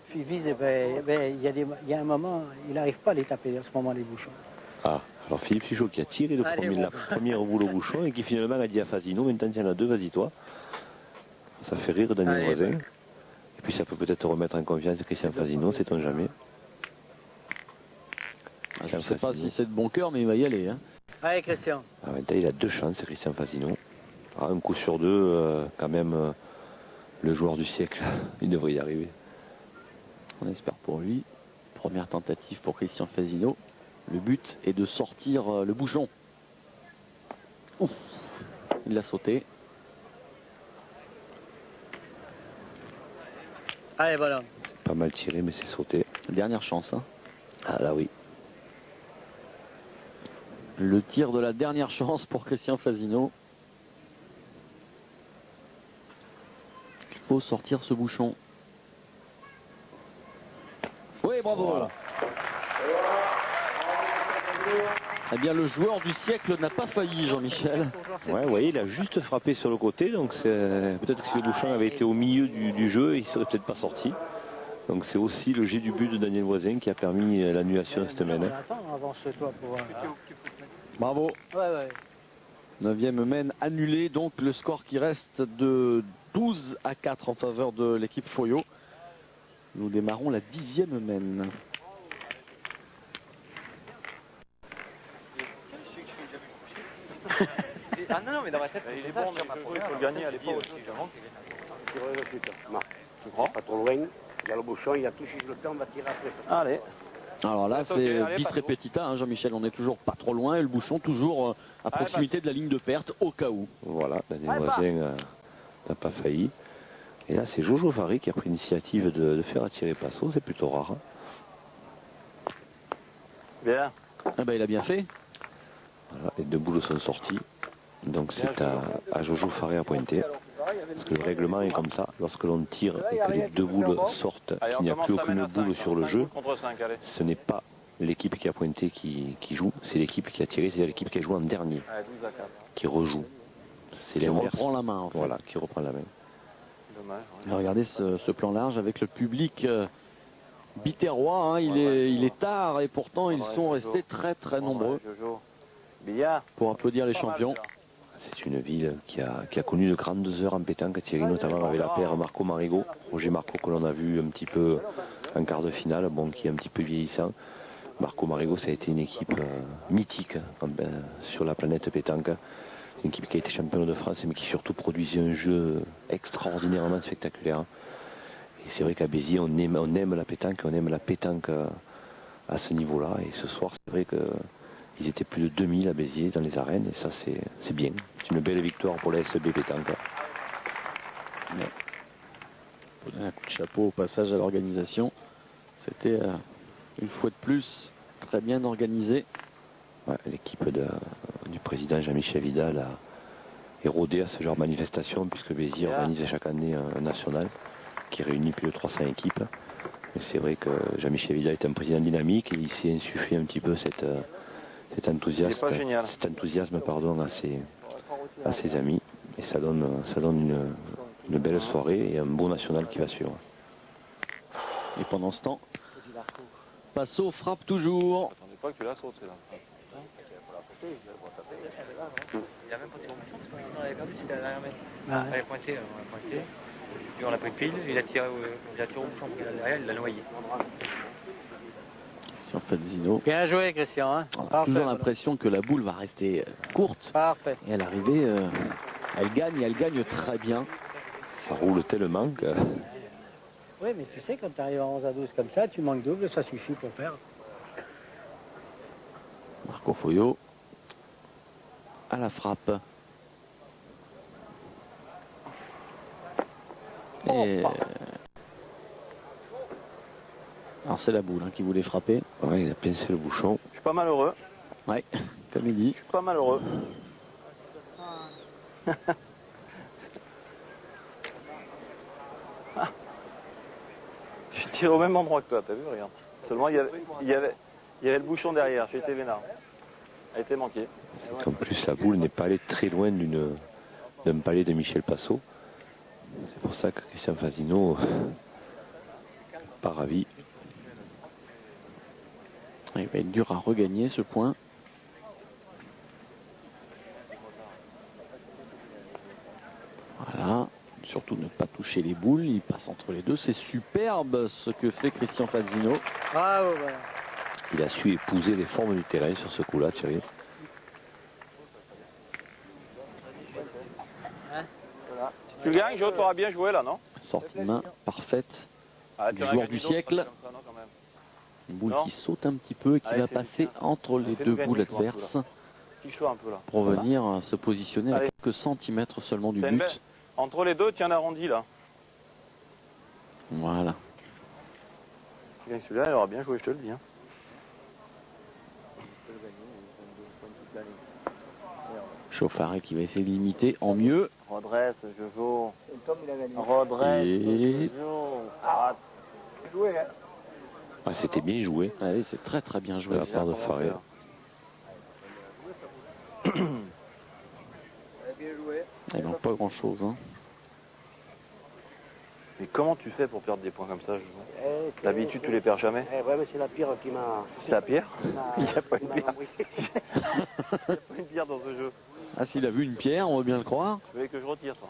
Fifi, il y a un moment, il n'arrive pas à les taper à ce moment les bouchons. Ah, alors Philippe Suchot qui a tiré la première boule au bouchon et qui finalement a dit à Fasino, maintenant il y en a deux, vas-y toi. Ça fait rire Daniel Voisin. Et puis ça peut peut-être remettre en confiance Christian Fasino, sait-on jamais. Je ne sais pas si c'est de bon cœur, mais il va y aller. Allez Christian. Ah, maintenant il a deux chances, Christian Fasino. Ah, un coup sur deux, quand même, le joueur du siècle, il devrait y arriver. On espère pour lui. Première tentative pour Christian Fasino. Le but est de sortir le bouchon. Ouf, il l'a sauté. Allez, voilà. Pas mal tiré, mais c'est sauté. Dernière chance. Ah là oui. Le tir de la dernière chance pour Christian Fasino. Il faut sortir ce bouchon. Oui, bravo. Voilà. Eh bien, le joueur du siècle n'a pas failli, Jean-Michel. Ouais, il a juste frappé sur le côté, donc peut-être que si le bouchon avait été au milieu du jeu, il ne serait peut-être pas sorti. Donc c'est aussi le jet du but de Daniel Voisin qui a permis l'annulation de cette main. Attends, avance-toi pour... Bravo. Ouais. 9e main annulée, donc le score qui reste de 12-4 en faveur de l'équipe Foyo. Nous démarrons la 10e main. Ah non, mais dans ma tête, il est bon, il faut le gagner à l'époque aussi. Tu prends pas trop loin, il y a le bouchon, il y a tout juste le temps, on va tirer après. Allez. Alors là, c'est bis repetita, Jean-Michel, on est toujours pas trop loin et le bouchon toujours à proximité de la ligne de perte au cas où. Voilà, Daniel Voisin n'a pas failli. Et là, c'est Jojo Fari qui a pris l'initiative de faire attirer Passo, c'est plutôt rare. Bien. Ah ben, il a bien fait. Voilà, les deux boules sont sorties. Donc c'est à Jojo Faré à pointer. Parce que le règlement est comme ça. Lorsque l'on tire et que les deux boules sortent, qu'il n'y a plus aucune boule sur le jeu, ce n'est pas l'équipe qui a pointé qui joue, c'est l'équipe qui a tiré, c'est l'équipe qui a joué en dernier, qui rejoue. C'est Qui l'inverse. reprend la main, en fait. Voilà, qui reprend la main. Dommage. Et regardez ce plan large avec le public biterrois. Hein, il est tard et pourtant ils sont restés très nombreux pour applaudir les champions. C'est une ville qui a connu de grandes heures en pétanque, Thierry, notamment avec la paire Marco Marigo. Roger Marco que l'on a vu un petit peu en quart de finale, bon, qui est un petit peu vieillissant. Marco Marigo, ça a été une équipe mythique sur la planète pétanque. Une équipe qui a été championne de France, mais qui surtout produisait un jeu extraordinairement spectaculaire. Et c'est vrai qu'à Béziers, on aime la pétanque, on aime la pétanque à ce niveau-là. Et ce soir, c'est vrai qu'ils étaient plus de 2000 à Béziers dans les arènes, et ça, c'est bien. C'est une belle victoire pour la SB pétanque. Ouais. Faut donner un coup de chapeau au passage à l'organisation. C'était une fois de plus très bien organisé. Ouais, l'équipe du président Jean-Michel Vidal est rodée à ce genre de manifestation, puisque Béziers organise chaque année un national qui réunit plus de 300 équipes. Et c'est vrai que Jean-Michel Vidal est un président dynamique et il s'est insufflé un petit peu cet enthousiasme à ses amis. Et ça donne une belle soirée et un beau national qui va suivre. Et pendant ce temps, Passot frappe toujours. Attendez pas que tu la sautes, c'est là. Il a même pas tiré au bouchon parce qu'on avait perdu, c'était à l'arrière mètre. On avait pointé, puis on l'a pris pile, il a tiré au bouchon, derrière, il l'a noyé. Christian Fazzino. Bien joué, Christian. Hein. On a toujours l'impression que la boule va rester courte. Parfait. Et à l'arrivée, elle gagne très bien. Ça roule tellement que... Oui, mais tu sais, quand tu arrives à 11 à 12 comme ça, tu manques double, ça suffit pour perdre. Marco Foyo à la frappe. Et... Alors c'est la boule qui voulait frapper. Ouais, il a pincé le bouchon. Je suis pas malheureux. Ouais, comme il dit. Je suis pas malheureux. Je tire au même endroit que toi, t'as vu, regarde. Seulement il y avait le bouchon derrière, j'ai été vénard. A été manqué. En plus, la boule n'est pas allée très loin d'un palais de Michel Passot. C'est pour ça que Christian Fazzino pas ravi. Il va être dur à regagner ce point. Voilà. Surtout ne pas toucher les boules. Il passe entre les deux. C'est superbe ce que fait Christian Fazzino. Bravo, voilà. Il a su épouser les formes du terrain sur ce coup-là, Thierry. Si tu gagnes, tu auras bien joué là, non? Sortie de main parfaite du tu en as joueur gagné du d'autres, siècle. pas comme ça, non, quand même. Une boule Non. qui saute un petit peu et qui Allez, va fais passer du tien. entre les Fais-nous deux gagner, boules toi, un peu, adverses là. Fiche-toi un peu là. pour venir se positionner à Allez. quelques centimètres seulement du T'as une but. belle- Entre les deux, tiens l'arrondi là. Voilà. Tu gagnes celui-là, il aura bien joué, je te le dis. Hein. Chauffaré qui va essayer de limiter en mieux. Redresse, Jojo. Redresse, Et- Jojo. Ah, joué, hein. Ah, c'était bien joué. Ah oui, c'est très très bien joué. De la part de Faré. Il manque pas grand chose. Hein. Mais comment tu fais pour perdre des points comme ça, Jojo? D'habitude, tu les perds jamais. Ouais, mais c'est la pire qui m'a... C'est la pierre? Il n'y a pas une pierre. Il n'y a pas une pierre dans ce jeu. Ah, s'il a vu une pierre, on veut bien le croire. Tu voulais que je retire ça?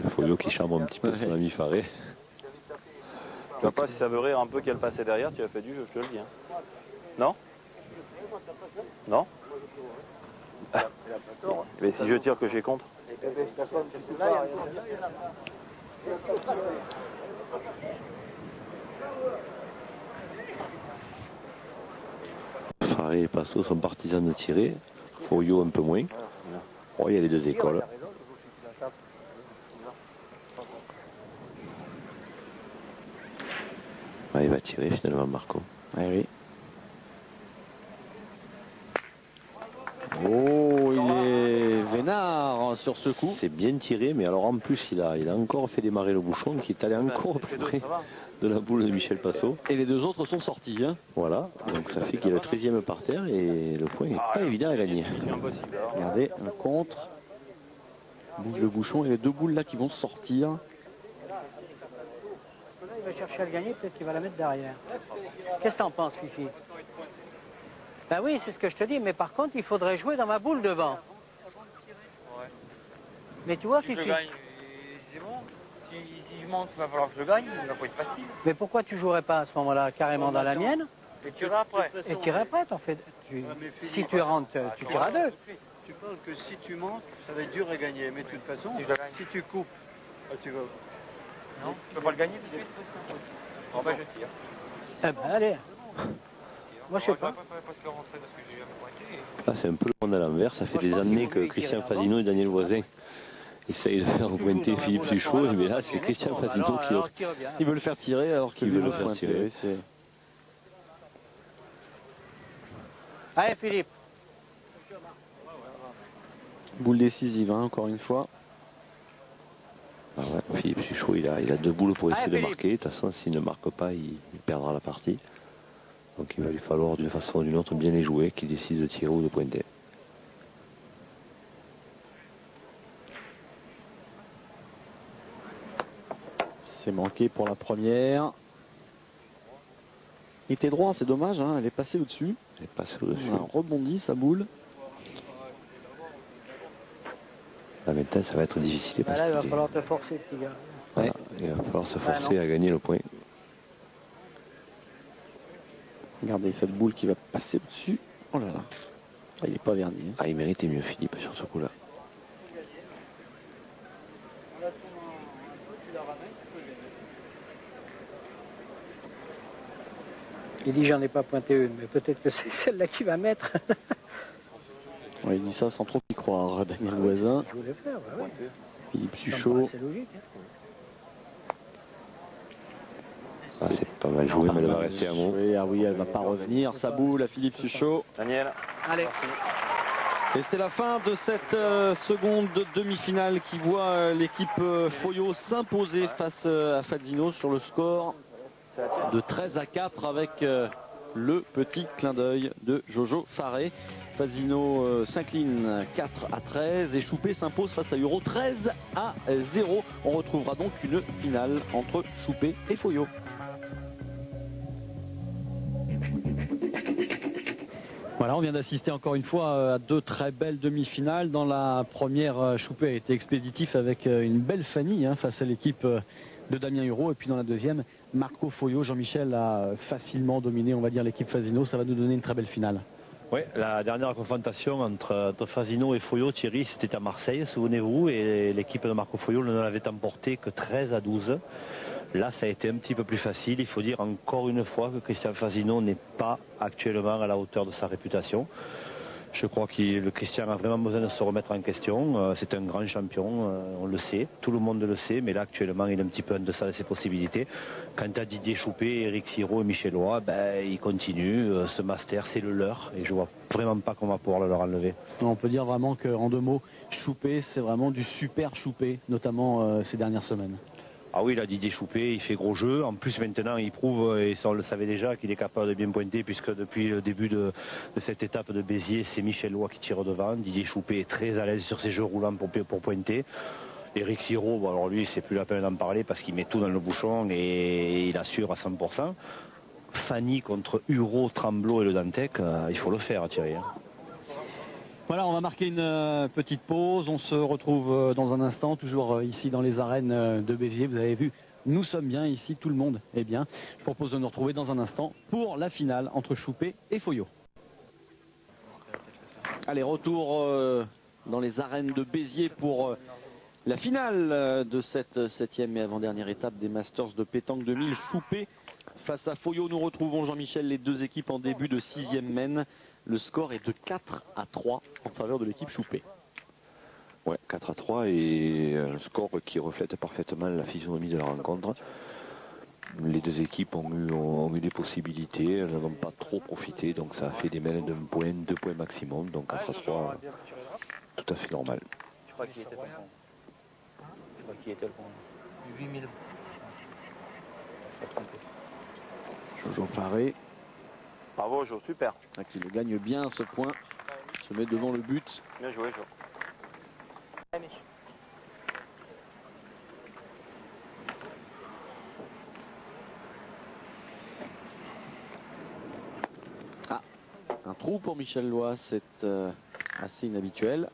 Il faut qui chambre un petit peu son ami Faré. Tu vois pas si ça veut rire un peu qu'elle passait derrière, tu as fait du jeu, je te le dis. Hein. Non? Non? Mais si je tire que j'ai contre? Faré et Passot sont partisans de tirer. Foyo un peu moins. Oh, il y a les deux écoles. Ah, il va tirer finalement Marco. Ah oui. Oh, il est vénard sur ce coup. C'est bien tiré, mais alors en plus, il a encore fait démarrer le bouchon qui est allé encore plus près de la boule de Michel Passot. Et les deux autres sont sortis. Hein. Voilà, donc ça fait qu'il est le 13e par terre et le point n'est pas évident à gagner. Regardez, un contre. Bouge le bouchon et les deux boules là qui vont sortir. Là, il va chercher à le gagner, peut-être qu'il va la mettre derrière. Qu'est-ce que t'en penses, Fifi? Ben oui, c'est ce que je te dis, mais par contre, il faudrait jouer dans ma boule devant. Ouais. Mais tu vois, Si Fifi... je gagne, c'est bon. Si je monte, il va falloir que je le gagne, il va pas être facile. Mais pourquoi tu jouerais pas à ce moment-là carrément dans la mienne? Et tirer après. Et tirer après, t'en fais... Si tu rentres, tu tires à deux. Tu penses que si tu montes, ça va être dur à gagner. Mais de toute façon, si tu coupes, tu vas... Non, tu peux pas le gagner tout de suite. Bon ben je tire. Eh ben allez. Moi je sais pas. Là, c'est un peu le monde à l'envers. Ça fait des années que Christian Fasino et Daniel Voisin essayent de faire pointer Philippe Suchot. Mais là, c'est Christian Fasino qui veut le faire tirer alors qu'il veut le faire tirer. Allez Philippe. Boule décisive, hein, encore une fois. Ah ouais, Philippe Suchot, il a deux boules pour essayer de marquer. De toute façon, s'il ne marque pas, il perdra la partie. Donc il va lui falloir d'une façon ou d'une autre bien les jouer, qu'il décide de tirer ou de pointer. C'est manqué pour la première. Il était droit, c'est dommage, hein, elle est passée au-dessus. Elle est passée au-dessus. On a rebondi sa boule. Là maintenant, ça va être difficile. Parce là, il va falloir te forcer, petit gars. Voilà, il va falloir se forcer à gagner le point. Regardez cette boule qui va passer au-dessus. Oh là là. Ah, il n'est pas verni. Hein. Ah, il méritait mieux Philippe sur ce coup-là. Il dit j'en ai pas pointé une, mais peut-être que c'est celle-là qui va mettre. Ouais, il dit ça sans trop y croire, Daniel Voisin. Je voulais faire, bah ouais. Philippe Suchot. C'est logique. Hein. Ah, c'est pas mal joué, mais elle va rester à mot. Ah oui, elle va pas revenir. Sa boule à Philippe Suchot. Daniel. Allez. Et c'est la fin de cette seconde demi-finale qui voit l'équipe Foyo s'imposer face à Fazino sur le score de 13-4 avec le petit clin d'œil de Jojo Faré. Fazino s'incline 4-13 et Choupé s'impose face à Huro 13-0. On retrouvera donc une finale entre Choupé et Foyo. Voilà, on vient d'assister encore une fois à deux très belles demi-finales. Dans la première, Choupé a été expéditif avec une belle Fanny face à l'équipe de Damien Huro. Et puis dans la deuxième, Marco Foyo, Jean-Michel a facilement dominé, on va dire, l'équipe Fazino. Ça va nous donner une très belle finale. Oui, la dernière confrontation entre Fazino et Foyo, Thierry, c'était à Marseille, souvenez-vous, et l'équipe de Marco Foyo ne l'avait emporté que 13-12. Là, ça a été un petit peu plus facile. Il faut dire encore une fois que Christian Fazino n'est pas actuellement à la hauteur de sa réputation. Je crois que le Christian a vraiment besoin de se remettre en question. C'est un grand champion, on le sait, tout le monde le sait, mais là actuellement il est un petit peu en deçà de ses possibilités. Quant à Didier Choupé, Eric Siro et Michel Roy, ils continuent. Ce master, c'est le leur et je vois vraiment pas qu'on va pouvoir le leur enlever. On peut dire vraiment qu'en deux mots, Choupé, c'est vraiment du super Choupé, notamment ces dernières semaines. Ah oui, là, Didier Choupé, il fait gros jeu. En plus, maintenant, il prouve, et ça on le savait déjà, qu'il est capable de bien pointer, puisque depuis le début de cette étape de Béziers, c'est Michel Lois qui tire devant. Didier Choupé est très à l'aise sur ses jeux roulants pour pointer. Eric Siro, bon, alors lui, c'est plus la peine d'en parler, parce qu'il met tout dans le bouchon et il assure à 100%. Fanny contre Huro, Tremblot et le Dantec, il faut le faire, Thierry. Voilà, on va marquer une petite pause. On se retrouve dans un instant, toujours ici dans les arènes de Béziers. Vous avez vu, nous sommes bien ici, tout le monde est bien. Je propose de nous retrouver dans un instant pour la finale entre Choupé et Foyo. Allez, retour dans les arènes de Béziers pour la finale de cette 7e et avant-dernière étape des Masters de pétanque 2000. Choupé face à Foyo. Nous retrouvons Jean-Michel, les deux équipes en début de 6e mène. Le score est de 4-3 en faveur de l'équipe Choupé. Ouais, 4-3 et un score qui reflète parfaitement la physionomie de la rencontre. Les deux équipes ont eu des possibilités, elles n'en ont pas trop profité, donc ça a fait des mêles d'un point, 2 points maximum, donc 4-3, tout à fait normal. crois qu'il était ton pont. Je crois qu'il était le pont. 8000. Je suis trompé. Jojo Faré, Bravo, Jo, super. qui le gagne bien ce point, se met devant le but. Bien joué, Jo. Ah, un trou pour Michel Lois, c'est assez inhabituel.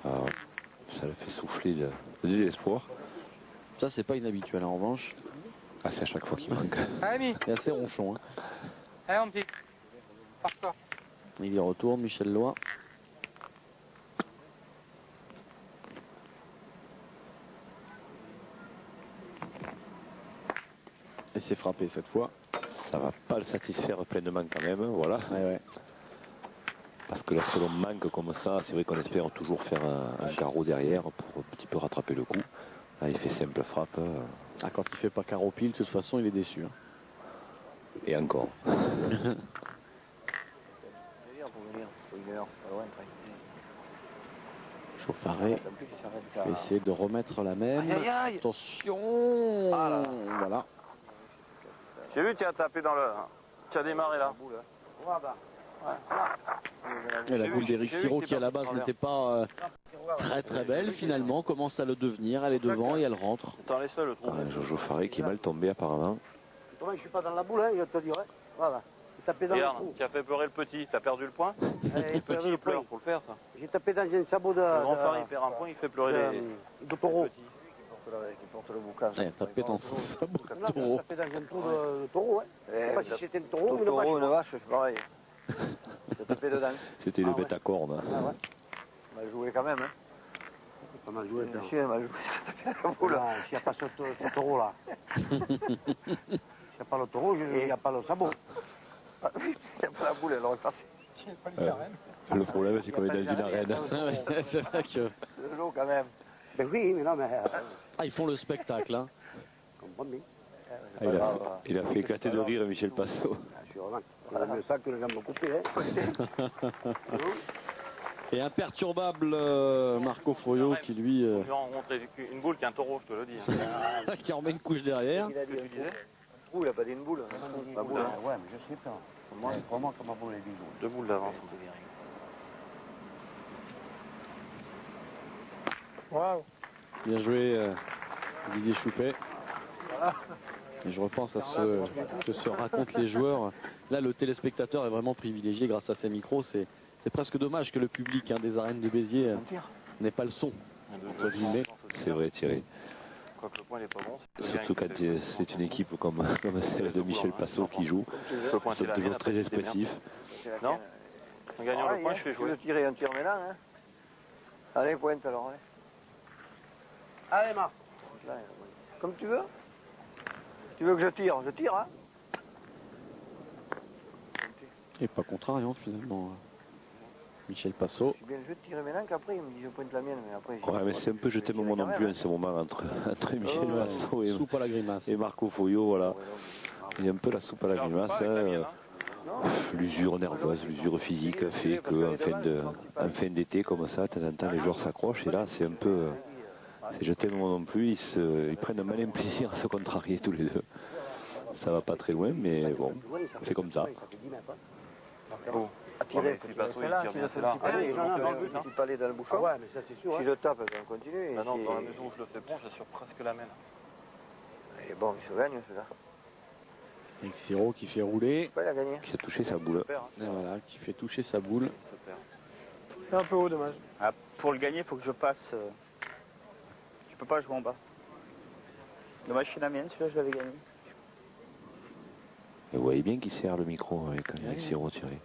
Ah, ça le fait souffler le désespoir. Ça, c'est pas inhabituel en revanche. Ah, c'est à chaque fois qu'il manque. Allez, C'est assez ronchon. Hein. allez mon petit. Pars-toi. Il y retourne, Michel Lois. Et c'est frappé cette fois. Ça va pas le satisfaire pleinement quand même, voilà. Ouais. Parce que lorsque l'on manque comme ça, c'est vrai qu'on espère toujours faire un carreau derrière pour un petit peu rattraper le coup. Là, il fait simple frappe. Ah, quand il fait pas carreau pile, de toute façon, il est déçu. Hein. Et encore. Chauffaré va essayer de remettre la même. Aïe, aïe, aïe. Attention. Ah là. Voilà. J'ai vu, tu as tapé dans le... Tu as démarré là. Et la boule d'Éric Siro, qui à la base n'était pas très belle, finalement commence à le devenir. Elle est devant et elle rentre. T'en laisses le trou. Jojo Faré qui est mal tombé apparemment. Thomas, je suis pas dans la boule, hein, il va te dire. Hein. Voilà. J'ai tapé dans le Regarde, trou. tu as fait pleurer le petit. T'as perdu le point. Il Le petit, il pleure. Faut le faire, ça. J'ai tapé dans un sabot de. Le grand frère, il perd un point, il fait pleurer de taureau. les petits. Qui porte le boucan. Il a tapé dans son sabot de Non, j'ai taureau. tapé dans un trou de taureau. Hein. Je sais pas si c'était un taureau ou une Taureau, vache. une vache, c'est pareil. J'ai tapé dedans. C'était le bête à cornes. Ah ouais. On a joué quand même, hein. Pas mal joué. Monsieur, elle m'a joué. J'ai tapé la boule. Ah, s'il n'y a pas ce taureau là. S'il n'y a pas le taureau, il n'y a pas le sabot. Il n'y a pas la boule, elle aurait passé. Le problème, c'est qu'on est dans une arène. C'est vrai que... De l'eau quand même. Ben oui, mais non, mais. Ah, ils font le spectacle. Hein. Comprenez. Ah, il a fait éclater de rire Michel Passot. Je suis vraiment. On a mieux ça que les jambes coupées. Hein. Et imperturbable Marco Foyo qui lui J'ai rencontré une boule qui est un taureau, je te le dis. Hein. qui en met une couche derrière. Il a dit Tu disais un trou, il n'a pas dit une boule. La boule, hein. Ouais, mais je sais pas. Moi, vraiment, comme ma boule est bidon. 2 boules d'avance. Waouh. Bien joué Didier Choupet. Et je repense à ce que se racontent les joueurs. Là, le téléspectateur est vraiment privilégié grâce à ces micros. C'est presque dommage que le public des arènes de Béziers n'ait pas le son. Entre guillemets. C'est vrai, Thierry. Quoique le point n'est pas bon. Surtout quand c'est une équipe comme celle de Michel Passot qui joue. Ils sont toujours très expressifs. Non En gagnant le point, je fais jouer. Tu veux tirer un tir maintenant, hein. Allez, pointe alors. Allez, Marc. Comme tu veux. Tu veux que je tire, hein. Et pas contrariant finalement. Michel Passot. Je suis bien le jeu de tirer maintenant qu'après il me dit je pointe la mienne, mais après. Ouais, mais c'est un peu jeté moment non plus en ce moment entre Michel Passot Soupe à la grimace. et Marco Foyo, voilà. Il y a un peu la soupe à la grimace. L'usure nerveuse, l'usure physique fait qu'en fin d'été comme ça, de temps en temps les joueurs s'accrochent et là c'est un peu. C'est jeté le moment non plus, ils prennent un malin plaisir à se contrarier tous les deux. Ça va pas très loin, mais bon, c'est comme ça. Tirer, si Passot, il tire bien, c'est là. Allez, dans le but, il peut aller dans le bouchon. Ah ouais, mais ça c'est sûr. Si je tape, on continue. Ah non, dans la mesure où je le fais bon, j'assure presque la même. Et bon, il se gagne celui-là. Avec Siro qui fait rouler. Il a gagné. Qui a touché sa boule. Et voilà, qui fait toucher sa boule. C'est un peu haut, dommage. Ah, pour le gagner, il faut que je passe. Je peux pas jouer en bas. Dommage, c'est la mienne, celui-là, je l'avais gagné. Et vous voyez bien qu'il sert le micro avec Siro tiré.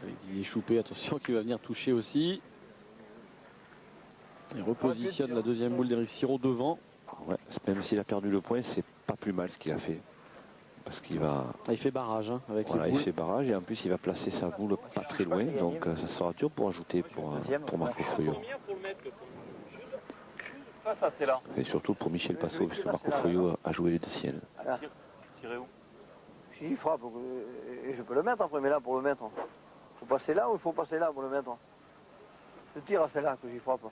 Avec Didier Choupet, attention, qui va venir toucher aussi. Il repositionne la deuxième boule d'Éric Siro devant. Ouais, même s'il a perdu le point, c'est pas plus mal ce qu'il a fait. Parce qu'il va. Ah, il fait barrage avec voilà, les boules. il fait barrage et en plus il va placer sa boule pas très loin. Donc ça sera dur pour ajouter pour Marco Foyo. Ça, c'est là. Et surtout pour Michel Passot, puisque Marco Foyo a joué les deux siennes. Tirez où? Si, il frappe. Et je peux le mettre après, mais là, pour le mettre. Faut passer là ou il faut passer là pour le mettre? Je tire à celle-là que j'y frappe.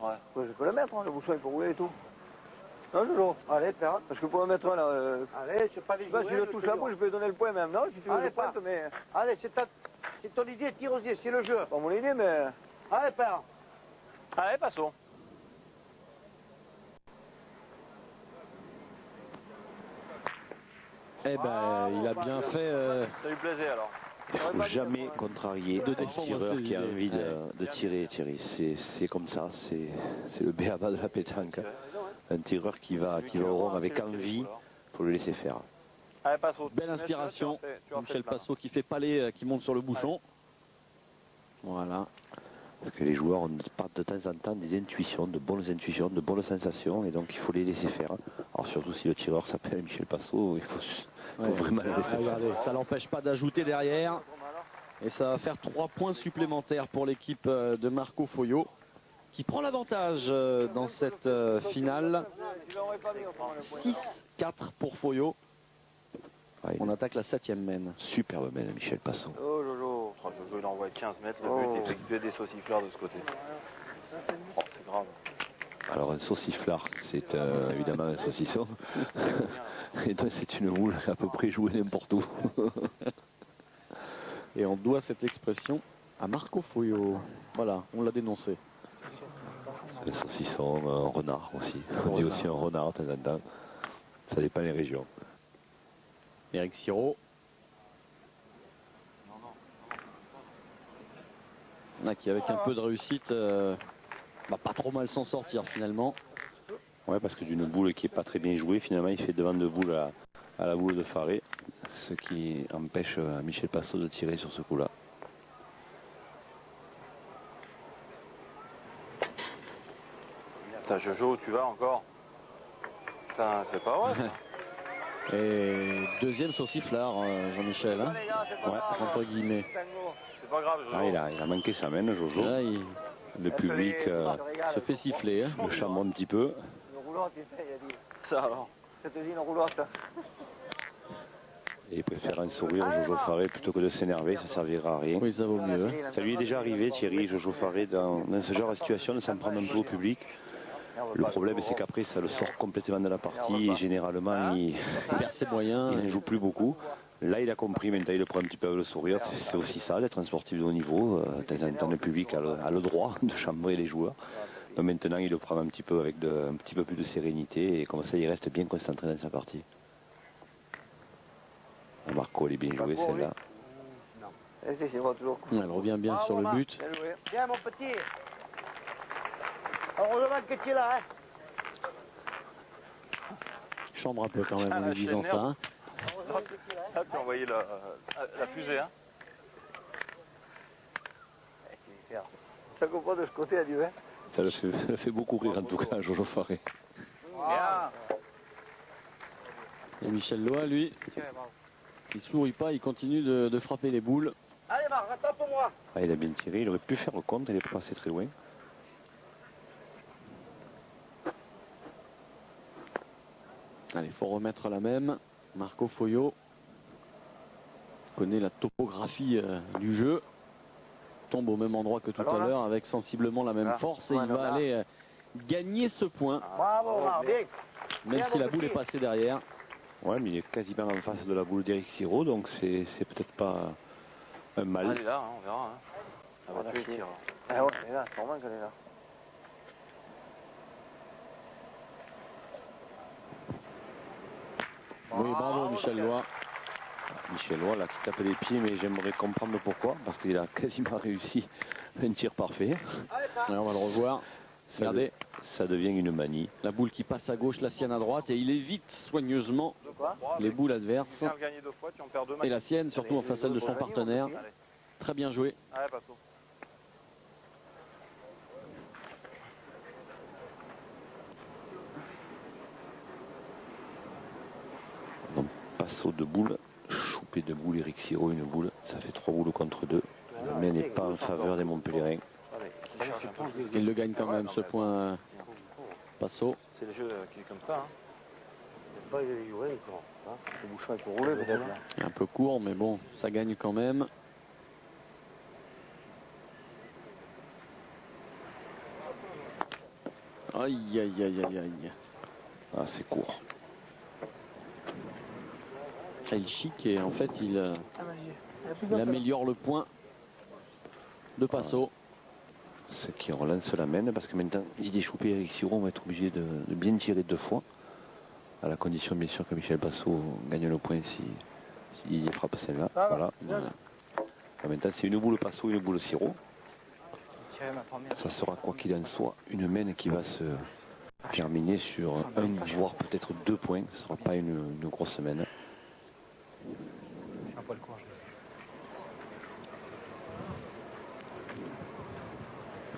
Ouais. Ouais, je peux le mettre, hein, le bouchon il peut rouler et tout. Non, Jojo. Allez, père. Parce que pour le mettre là. Allez, je sais pas les jouer. Si je touche la bouche, je peux donner le point même, non? Si tu veux le point, mais. Allez, c'est ton idée, tire aussi, c'est le jeu. Pas mon idée, mais. Allez, père. Allez, passons. Eh ben, il a bien fait. Ça lui plaisait alors. Il ne faut jamais contrarier un tireur qui a envie de tirer, Thierry. C'est comme ça, c'est le b.a.-ba de la pétanque. Un tireur qui va au rond avec envie, il faut le laisser faire. Allez, Passot. Belle inspiration. Michel Passot qui fait palais, qui monte sur le bouchon. Voilà. Parce que les joueurs ont de temps en temps des intuitions, de bonnes sensations, et donc il faut les laisser faire. Alors surtout si le tireur s'appelle Michel Passot, il faut vraiment le laisser faire. Regardez, ça l'empêche pas d'ajouter derrière. Et ça va faire 3 points supplémentaires pour l'équipe de Marco Foyo, qui prend l'avantage dans cette finale. 6-4 pour Foyo. On attaque la 7e mène. Superbe mène, Michel Passot. Oh Jojo. Oh, Jojo, il envoie 15 mètres, le but est récupérer des saucifleurs de ce côté. Oh, c'est grave. Alors un sauciflard, c'est évidemment un saucisson. Et donc c'est une boule à peu près jouée n'importe où. Et on doit cette expression à Marco Foyo. Voilà, on l'a dénoncé. Un saucisson, un renard aussi. On dit aussi un renard de temps en temps. Ça dépend des régions. Eric Siro. Qui avec un peu de réussite va pas trop mal s'en sortir finalement. Ouais, parce que d'une boule qui est pas très bien jouée, finalement il fait devant de boule à la boule de Faré, ce qui empêche Michel Passot de tirer sur ce coup-là. Putain, Jojo, tu vas encore? Putain, c'est pas vrai ça. Et deuxième sauciflard, Jean-Michel, hein, ouais, entre guillemets. C'est pas grave, Jojo. Ah, il a manqué sa main, Jojo. Là, le public se fait siffler. Hein. Le chambre un petit peu. Une roulotte, il a dit. Ça alors. Cette usine roulotte. Et il préfère un sourire, Jojo Faré, plutôt que de s'énerver, ça servira à rien. Oui, ça vaut mieux. Hein. Ça lui est déjà arrivé, Thierry, Jojo Faré, dans ce genre de situation, de s'en prendre un peu au public. Le problème, c'est qu'après, ça le sort complètement de la partie et généralement, il perd ses moyens. Il ne joue plus beaucoup. Là, il a compris, maintenant, il le prend un petit peu avec le sourire. C'est aussi ça, d'être un sportif de haut niveau. De temps en temps, le public a le droit de chambrer les joueurs. Donc maintenant, il le prend un petit peu avec un petit peu plus de sérénité et comme ça, il reste bien concentré dans sa partie. Marco, elle est bien jouée, celle-là. Elle revient bien sur le but. Viens, mon petit. Heureusement que tu es là, hein. Chambre un peu quand même en lui disant ça. Hein. Ah, tu as envoyé la fusée, hein. Ça comprend de ce côté, à Dieu, hein. Ça le fait beaucoup rire en tout cas, Jojo Faré. Bien. Et Michel Loa, lui, il sourit pas, il continue de frapper les boules. Allez, Marc, attends pour moi. Ah, il a bien tiré, il aurait pu faire le compte, il est pas passé très loin. Allez, il faut remettre la même. Marco Foyo connaît la topographie du jeu. Tombe au même endroit que tout à l'heure avec sensiblement la même force et il va aller gagner ce point. Bravo, Marc, bien. Même si la boule est passée derrière. Ouais, mais il est quasiment en face de la boule d'Eric Siro, donc c'est peut-être pas un mal. Elle est là, hein, on verra. Hein. Elle va tuer les tirs. Ah ouais, elle est là, c'est normal qu'elle est là. Oui, bravo Michel Loa. Michel Loa là qui tape les pieds, mais j'aimerais comprendre pourquoi, parce qu'il a quasiment réussi un tir parfait. Allez, on va le revoir. Regardez. Ça devient une manie. La boule qui passe à gauche, la sienne à droite, et il évite soigneusement les boules adverses. Et la sienne, surtout enfin celle de son partenaire. Très bien joué. Allez, Passot. Donc, Passot de boule, choupé de boule, Eric Siro une boule. Ça fait 3 boules contre 2. Le main n'est pas en faveur des Montpellierins. Il le gagne quand même ce point. Passot. C'est le jeu qui est comme ça. Hein. Le bouchon, il peut rouler peut-être. Un peu court, mais bon, ça gagne quand même. Aïe, aïe, aïe, aïe, aïe. Ah, c'est court. Il chic et en fait il améliore le point de Passo. Ce qui relance la main parce que maintenant Didier Choupé et Eric Siro vont être obligés de bien tirer 2 fois. À la condition bien sûr que Michel Passo gagne le point si Didier frappe celle-là. Voilà. Maintenant c'est une boule Passo, une boule Siro. Ça sera quoi qu'il en soit une main qui va se terminer sur 1 voire peut-être 2 points. Ce ne sera pas une grosse main.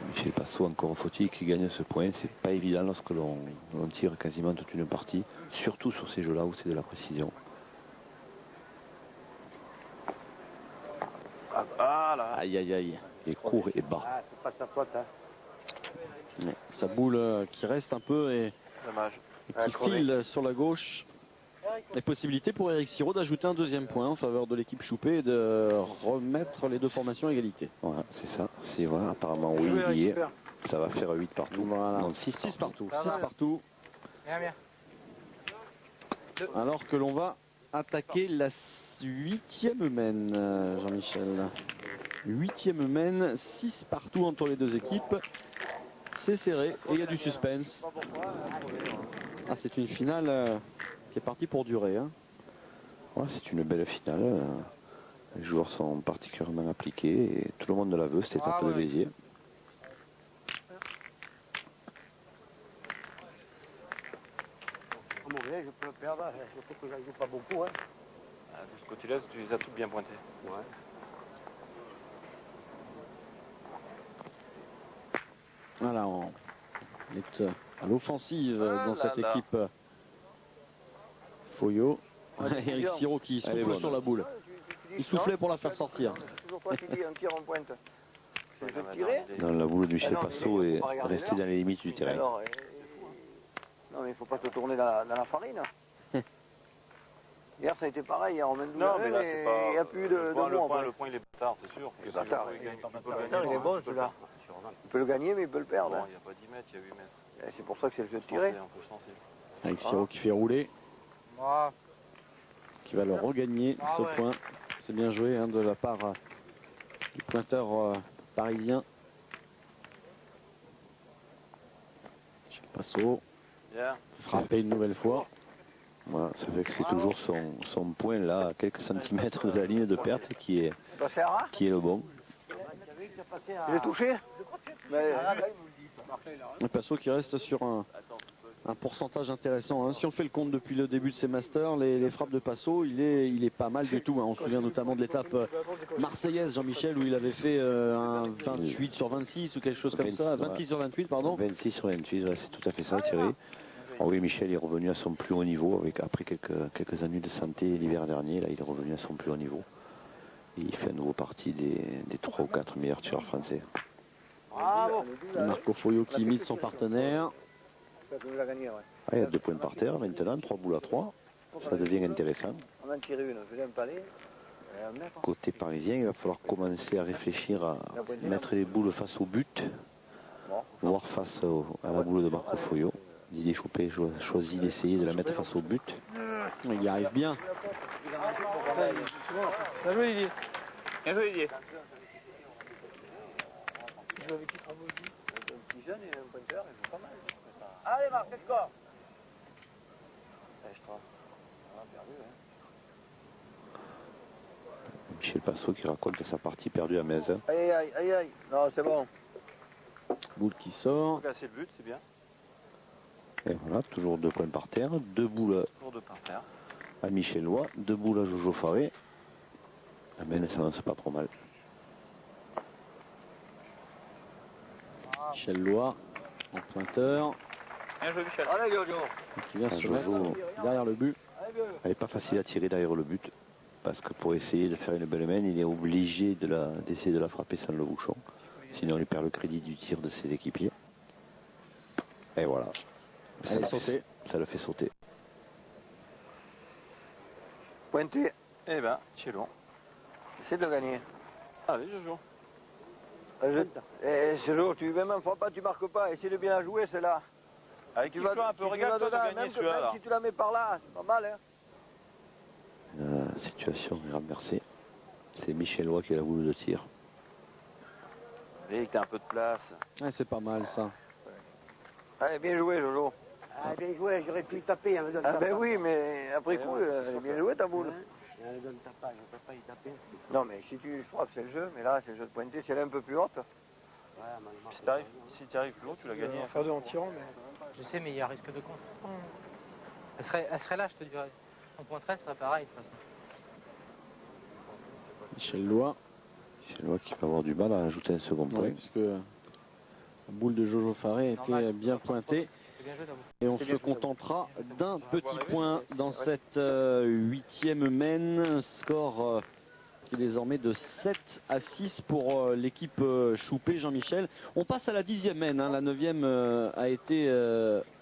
Michel Passo, encore faut-il qu'il gagne ce point. C'est pas évident lorsque l'on tire quasiment toute une partie, surtout sur ces jeux-là où c'est de la précision. Ah là. Aïe, aïe, aïe. Il est court et bas. Ah, c'est pas sa faute, hein. Mais sa boule qui reste un peu et Dommage. qui file sur la gauche. Et possibilité pour Eric Siro d'ajouter un 2e point en faveur de l'équipe Choupé et de remettre les 2 formations à égalité. Voilà, c'est ça. C'est voilà, apparemment oui, il y est. Ça va faire 8 partout. Voilà. Non, 6 partout. 6 partout. Viens, viens. Alors que l'on va attaquer la 8e main, Jean-Michel. 8e main, 6 partout entre les 2 équipes. C'est serré et il y a du suspense. Ah, c'est une finale qui est partie pour durer. Hein. Ouais, c'est une belle finale. Les joueurs sont particulièrement appliqués et tout le monde la veut, cette étape de Béziers. Je peux le perdre, il faut que je joue pas beaucoup. Hein. De ce côté-là, tu les as toutes bien pointées. Ouais. Voilà, on est à l'offensive dans cette équipe Foyo. Eric Siro qui souffle sur la boule. Il soufflait pour la faire sortir. Toujours pas qu'il dit un tir en pointe. Dans la boule de Michel Passo est resté dans les limites du terrain. Alors, non mais il faut pas te tourner dans la farine. Hier ça a été pareil, hier on mène non mais là c'est pas... il n'y a plus de mots. Le point il est bâtard, c'est sûr. Il est bâtard. Il est bon celui-là. Il peut le gagner mais il peut le perdre. Non, il n'y a pas 10 mètres, il y a 8 mètres. C'est pour ça que c'est le jeu de tirer. Avec Siro qui fait rouler. Qui va le regagner ce point. C'est bien joué hein, de la part du pointeur parisien. Passo. Frappé une nouvelle fois. Voilà, ça fait que c'est toujours son point là, à quelques centimètres de la ligne de perte qui est le bon. Il est touché. Passo qui reste sur un pourcentage intéressant. Hein. Si on fait le compte depuis le début de ces masters, les frappes de Passo, il est pas mal du tout. Hein. On se souvient notamment de l'étape marseillaise, Jean-Michel, où il avait fait un 28 sur 26 ou quelque chose comme ça. 26 sur 28, pardon. 26 sur 28, ouais, c'est tout à fait ça, Thierry. Oh oui, Michel est revenu à son plus haut niveau après quelques années de santé l'hiver dernier. Là, il est revenu à son plus haut niveau. Et il fait à nouveau partie des 3 ou 4 meilleurs tireurs français. Marco Foyo qui imite son partenaire. Il y a 2 points par terre maintenant, 3 boules à 3. Ça devient intéressant. On en tire une, je l'aime pas aller. Côté parisien, il va falloir commencer à réfléchir à mettre les boules face au but, voire face à la boule de Marco Foyo. Didier Choupé choisit d'essayer de la mettre face au but. Il y arrive bien. Bien joué Didier. Bien joué Didier. Un petit jeune et un pointeur, ils sont pas mal. Allez Marc, c'est le score. Michel Passo qui raconte sa partie perdue à Metz. Aïe aïe aïe aïe. Non, c'est bon. Boule qui sort. Casser le but, c'est bien. Et voilà, toujours 2 points par terre, 2 boules à Michel Lois, 2 boules à Jojo Faré. La main ne s'avance pas trop mal. Michel Lois en pointeur. Bien joué Michel. Allez Jojo. Qui vient se mettre derrière le but. Elle n'est pas facile à tirer derrière le but. Parce que pour essayer de faire une belle main, il est obligé d'essayer de la frapper sans le bouchon. Sinon il perd le crédit du tir de ses équipiers. Et voilà. Ça le fait sauter. Pointé. Eh ben, c'est long. Essaie de le gagner. Allez, Jojo. Jojo, tu même un fois pas, tu marques pas. Essaie de bien la jouer, celle-là. Avec qui tu vas un peu, regarde-toi de gagner celui-là. Même si tu la mets par là, c'est pas mal. Hein. La situation est renversée. C'est Michel Loy qui a la boule de tir. Et t'as un peu de place. Ouais, c'est pas mal ça. Allez, bien joué, Jojo. Ah, bien joué, j'aurais pu y taper. Hein, ah ben oui, mais après coup, elle est bien jouée ta boule. Elle donne ta page, on peut pas y taper. Non, mais si tu frappes, c'est le jeu. Mais là, c'est le jeu de pointer. Si elle est un peu plus haute. Si tu arrives plus haut, tu l'as gagné. Faire deux en tirant, mais... Je sais, mais il y a risque de contre. Elle serait là, je te dirais. En point 13, ce serait pareil, de toute façon. Michel Loy. Michel Loy qui va avoir du mal à ajouter un second point. Oui, parce que la boule de Jojo Faré était bien pointée. Et on se contentera d'un petit point dans cette 8e main. Score qui est désormais de 7-6 pour l'équipe Choupé, Jean-Michel. On passe à la 10e main. Hein. La 9e a été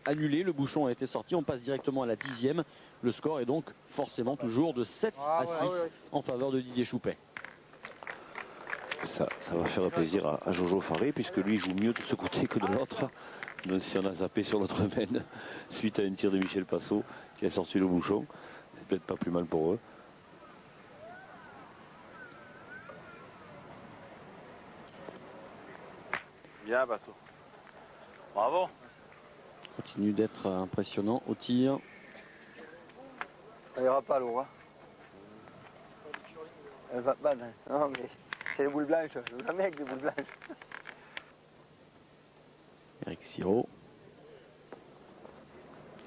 annulée. Le bouchon a été sorti. On passe directement à la 10e. Le score est donc forcément toujours de 7-6 en faveur de Didier Choupet. Ça va faire plaisir à Jojo Faré, puisque lui joue mieux de ce côté que de l'autre. Donc si on a zappé sur notre main suite à un tir de Michel Passot qui a sorti le bouchon, c'est peut-être pas plus mal pour eux. Bien, Passot. Bravo. Continue d'être impressionnant au tir. Elle ira pas l'eau. Hein. Elle va pas. Non, mais c'est les boules blanches. Je veux jamais avec des boules blanches. Eric Siro.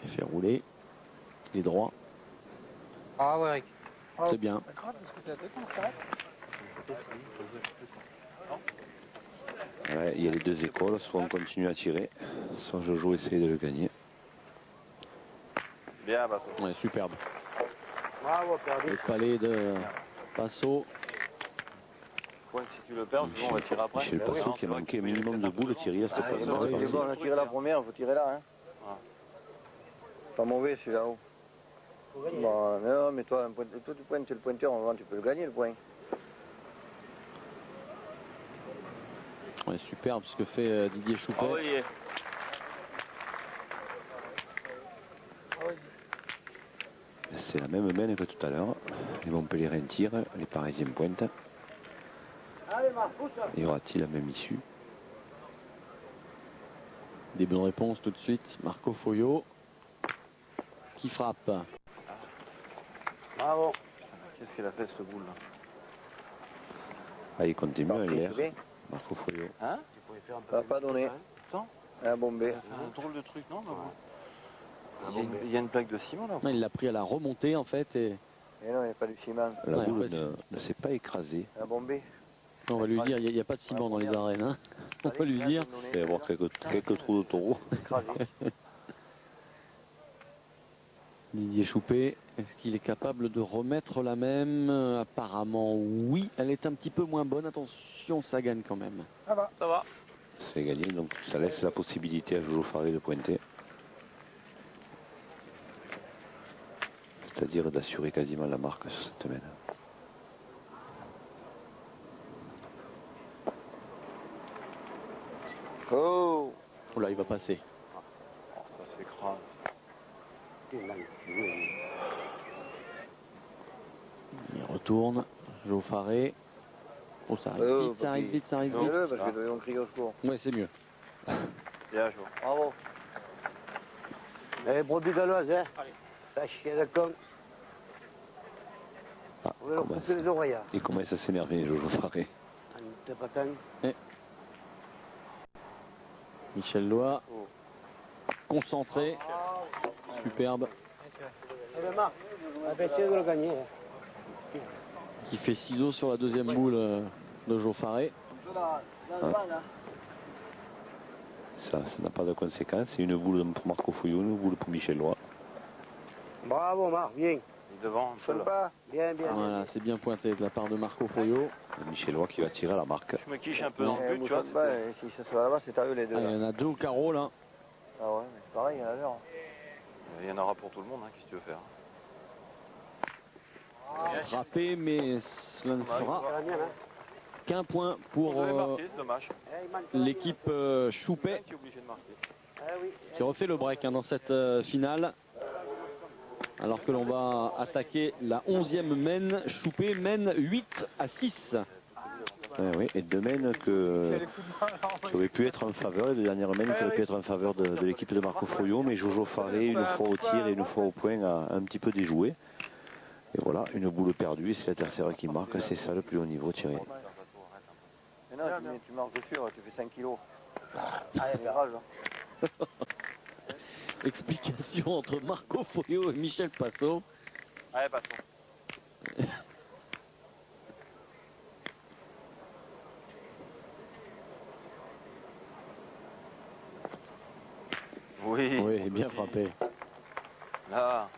Il fait rouler. Il est droit. Ah ouais, Eric. C'est bien. Ouais, il y a les deux écoles, soit on continue à tirer, soit Jojo essaie de le gagner. Bien, Passot. Ouais, superbe. Bravo, perdu. Le palais de Passot. Si tu le perds, on va tirer après. Michel Passot qui a manqué un minimum de boules, Thierry, à cette C'est bon, on a tiré la première, il faut tirer là. Hein. Pas mauvais celui-là haut. Bon, non, mais toi, tu pointes, tu es le pointeur, tu peux le gagner le point. Ouais, superbe ce que fait Didier Choupet. Ah oui. C'est la même main que tout à l'heure. Les Montpellierins tirent, les Parisiens pointent. Y aura-t-il la même issue? Des bonnes réponses tout de suite. Marco Foyo qui frappe. Bravo. Qu'est-ce qu'il a fait ce boule là? Ah, il continue à l'air. Marco Foyo. Hein? Ça va pas donné. Attends. Un bombé. Un drôle de truc, non? Il y a une plaque de ciment là. Il l'a pris à la remontée en fait. Et non, il n'y a pas du ciment. La boule ne s'est pas écrasée. Un bombé. On va lui dire, il n'y a pas de ciment dans les arènes. Hein. On va lui dire. Il va y avoir quelques trous de taureau. Didier Choupet, est-ce qu'il est capable de remettre la même? Apparemment oui. Elle est un petit peu moins bonne. Attention, ça gagne quand même. Ça va. Ça va. C'est gagné, donc ça laisse la possibilité à Jojo Faré de pointer. C'est-à-dire d'assurer quasiment la marque sur cette main. Oh! Oh là, il va passer. Oh, ça s'écrase. Il retourne. Joe Faré. Oh, ça arrive vite, ça arrive vite, ça arrive vite. Parce que on crie au secours. Ouais, c'est mieux. Bien joué. Bravo. Eh, brebis galloise, hein? La chienne de con. Ah, On va leur couper les oreilles. Il commence à s'énerver, Jojo Faré. T'es pas tant. Michel Loy. Concentré. Superbe. Eh bien, Marc, on va essayer de le gagner. Qui fait ciseaux sur la deuxième boule de Joe Faré. Ça n'a pas de conséquence. C'est une boule pour Marco Foyo, une boule pour Michel Loy. Bravo, Marc, bien. Il est devant, seul. Bien, bien. Voilà, c'est bien pointé de la part de Marco Foyo. Michel Loy qui va tirer à la marque. Je me quiche un peu dans le but, tu vois. Si ça soit là-bas, c'est à eux les deux. Ah, il y en a deux au carreau là. Ah ouais, mais c'est pareil, il y en a l'heure. Il y en aura pour tout le monde, hein, qu'est-ce que tu veux faire? Frappé, mais cela ne fera qu'un point pour l'équipe Choupet qui refait le break dans cette finale. Alors que l'on va attaquer la 11e mène, Choupet mène 8-6. Oui, et deux mènes qui auraient pu être en faveur, les dernières mènes qui auraient pu être en faveur de l'équipe de Marco Foglio, mais Jojo Faré, une fois au tir et une fois au point, a un petit peu déjoué. Et voilà, une boule perdue, c'est la tertiaire qui marque, c'est ça le plus haut niveau tiré. Mais non, tu marches dessus, tu fais 5 kilos. Allez, virage. Explication entre Marco Foglio et Michel Passot. Allez, passons. Oui, bien frappé. Là.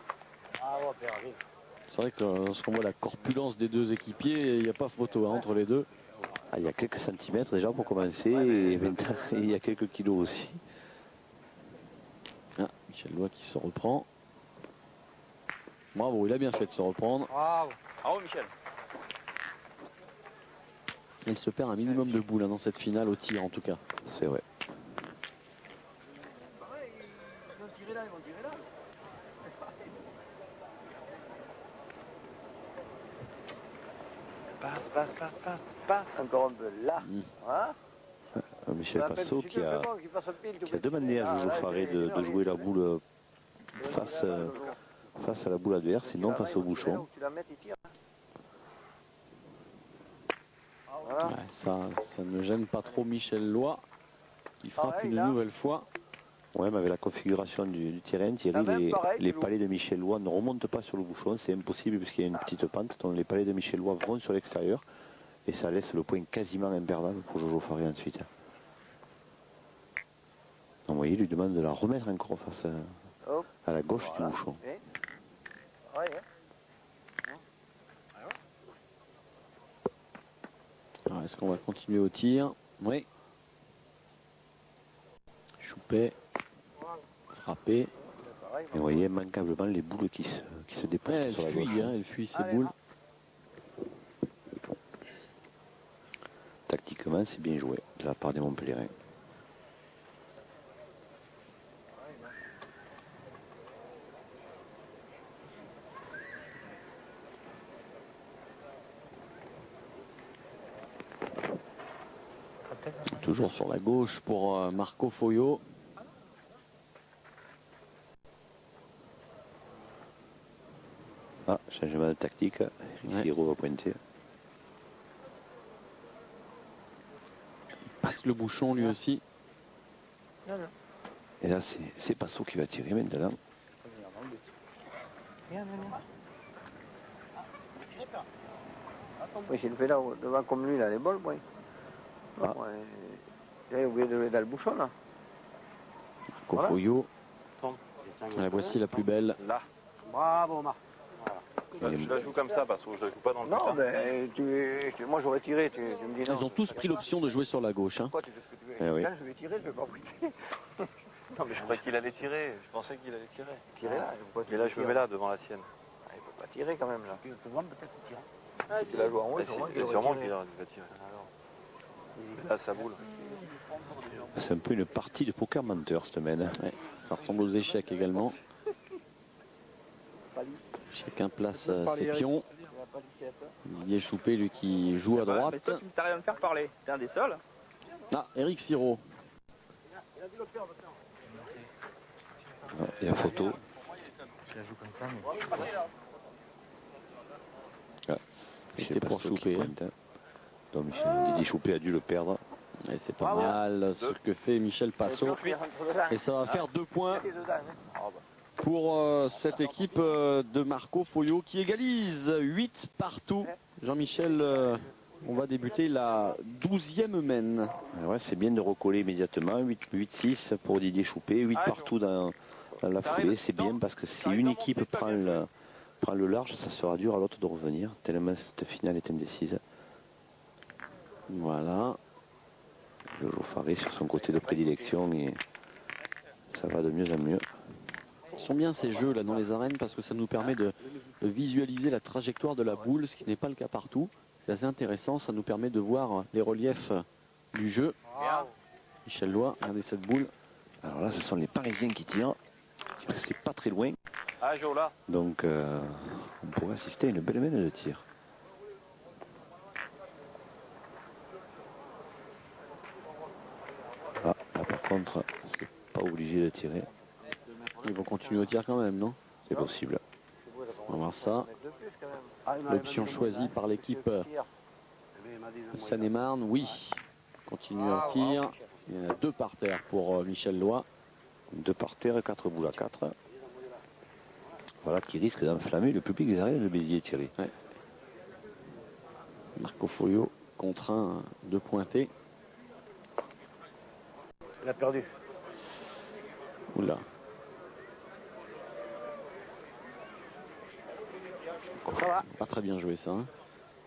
C'est vrai que lorsqu'on voit la corpulence des deux équipiers, il n'y a pas photo entre les deux. Il y a quelques centimètres déjà pour commencer, et il y a quelques kilos aussi. Michel Lois qui se reprend. Bravo, il a bien fait de se reprendre. Bravo Michel. Il se perd un minimum de boules dans cette finale au tir en tout cas. C'est vrai. Passe. Encore un peu là. Hein? Michel Passot qui a demandé à Jojo Faré de jouer la boule face à la boule adverse et non face au bouchon. Ouais, ça ne gêne pas trop Michel Lois qui frappe une nouvelle fois. Ouais, mais avec la configuration du terrain, Thierry, les palets de Michel Lois ne remontent pas sur le bouchon, c'est impossible puisqu'il y a une petite pente, donc les palets de Michel Lois vont sur l'extérieur et ça laisse le point quasiment imperdable pour Jojo Faré ensuite. Donc vous voyez, il lui demande de la remettre encore face à la gauche du bouchon. Est-ce qu'on va continuer au tir? Oui. Choupet. Frappé. Et vous voyez immanquablement les boules qui se déportent sur la gauche. Elle fuit ces boules. Tactiquement, c'est bien joué de la part des Montpellierins. Toujours sur la gauche pour Marco Foglio. Changement de tactique. Siro va pointer. Il passe le bouchon lui aussi. Et là, c'est Passot qui va tirer maintenant. Oui, s'il le fait là, devant comme lui, là, les bols, oui. J'ai oublié de le dans le bouchon, là. Marco Foglio. Voici la plus belle. Là. Bravo, Marc. Je la joue comme ça parce que je la joue pas dans le Non, mais moi j'aurais tiré, tu me dis non. Ils ont tous pris l'option de jouer sur la gauche. Pourquoi tu fais ce que tu veux? Oui. Là, je vais tirer, je vais pas fouiller. Non, mais je croyais qu'il allait tirer. Je pensais qu'il allait tirer. Tirer là, mais là, je me mets là devant la sienne. Il peut pas tirer quand même là. Tu peux voir peut-être qu'il tire. Il a joué en haut, sûrement qu'il va tirer. Là, ça boule. C'est un peu une partie de poker menteur cette semaine. Ouais, ça ressemble aux échecs également. Chacun place ses pions. Didier Choupet, lui qui joue à droite. Mais toi, tu n'as rien à me faire parler. T'es un des seuls. Eric Siro. Il y a photo. Je la joue comme ça, mais... C'était pour Choupet. Donc Didier Choupet a dû le perdre. Et c'est pas mal ce que fait Michel Passot. Et ça va faire 2 points pour cette équipe de Marco Foglio qui égalise 8 partout. Jean-Michel, on va débuter la 12e mène. Ouais, c'est bien de recoller immédiatement. 8-6 pour Didier Choupet, 8 partout dans la foulée. C'est bien parce que si une équipe prend le large, ça sera dur à l'autre de revenir, tellement cette finale est indécise. Voilà. Jojo Faré sur son côté de prédilection et ça va de mieux en mieux. Ils sont bien ces jeux là dans les arènes parce que ça nous permet de visualiser la trajectoire de la boule, ce qui n'est pas le cas partout. C'est assez intéressant, ça nous permet de voir les reliefs du jeu. Michel Loy, regardez cette boule. Alors là, ce sont les Parisiens qui tirent. C'est pas très loin. Ah, Jo, là. Donc, on pourrait assister à une belle mène de tir. Là, par contre, c'est pas obligé de tirer. Ils vont continuer au tir quand même, non? C'est possible. On va voir ça. L'option choisie par l'équipe de Seine-et-Marne, oui. Continue au tir. Il y en a 2 par terre pour Michel Loy. 2 par terre, 4 boules à 4. Voilà qui risque d'enflammer le public derrière le Béziers, Thierry. Ouais. Marco Foglio contraint de pointer. Il a perdu. Oula. Ça va. Pas très bien joué ça. Hein.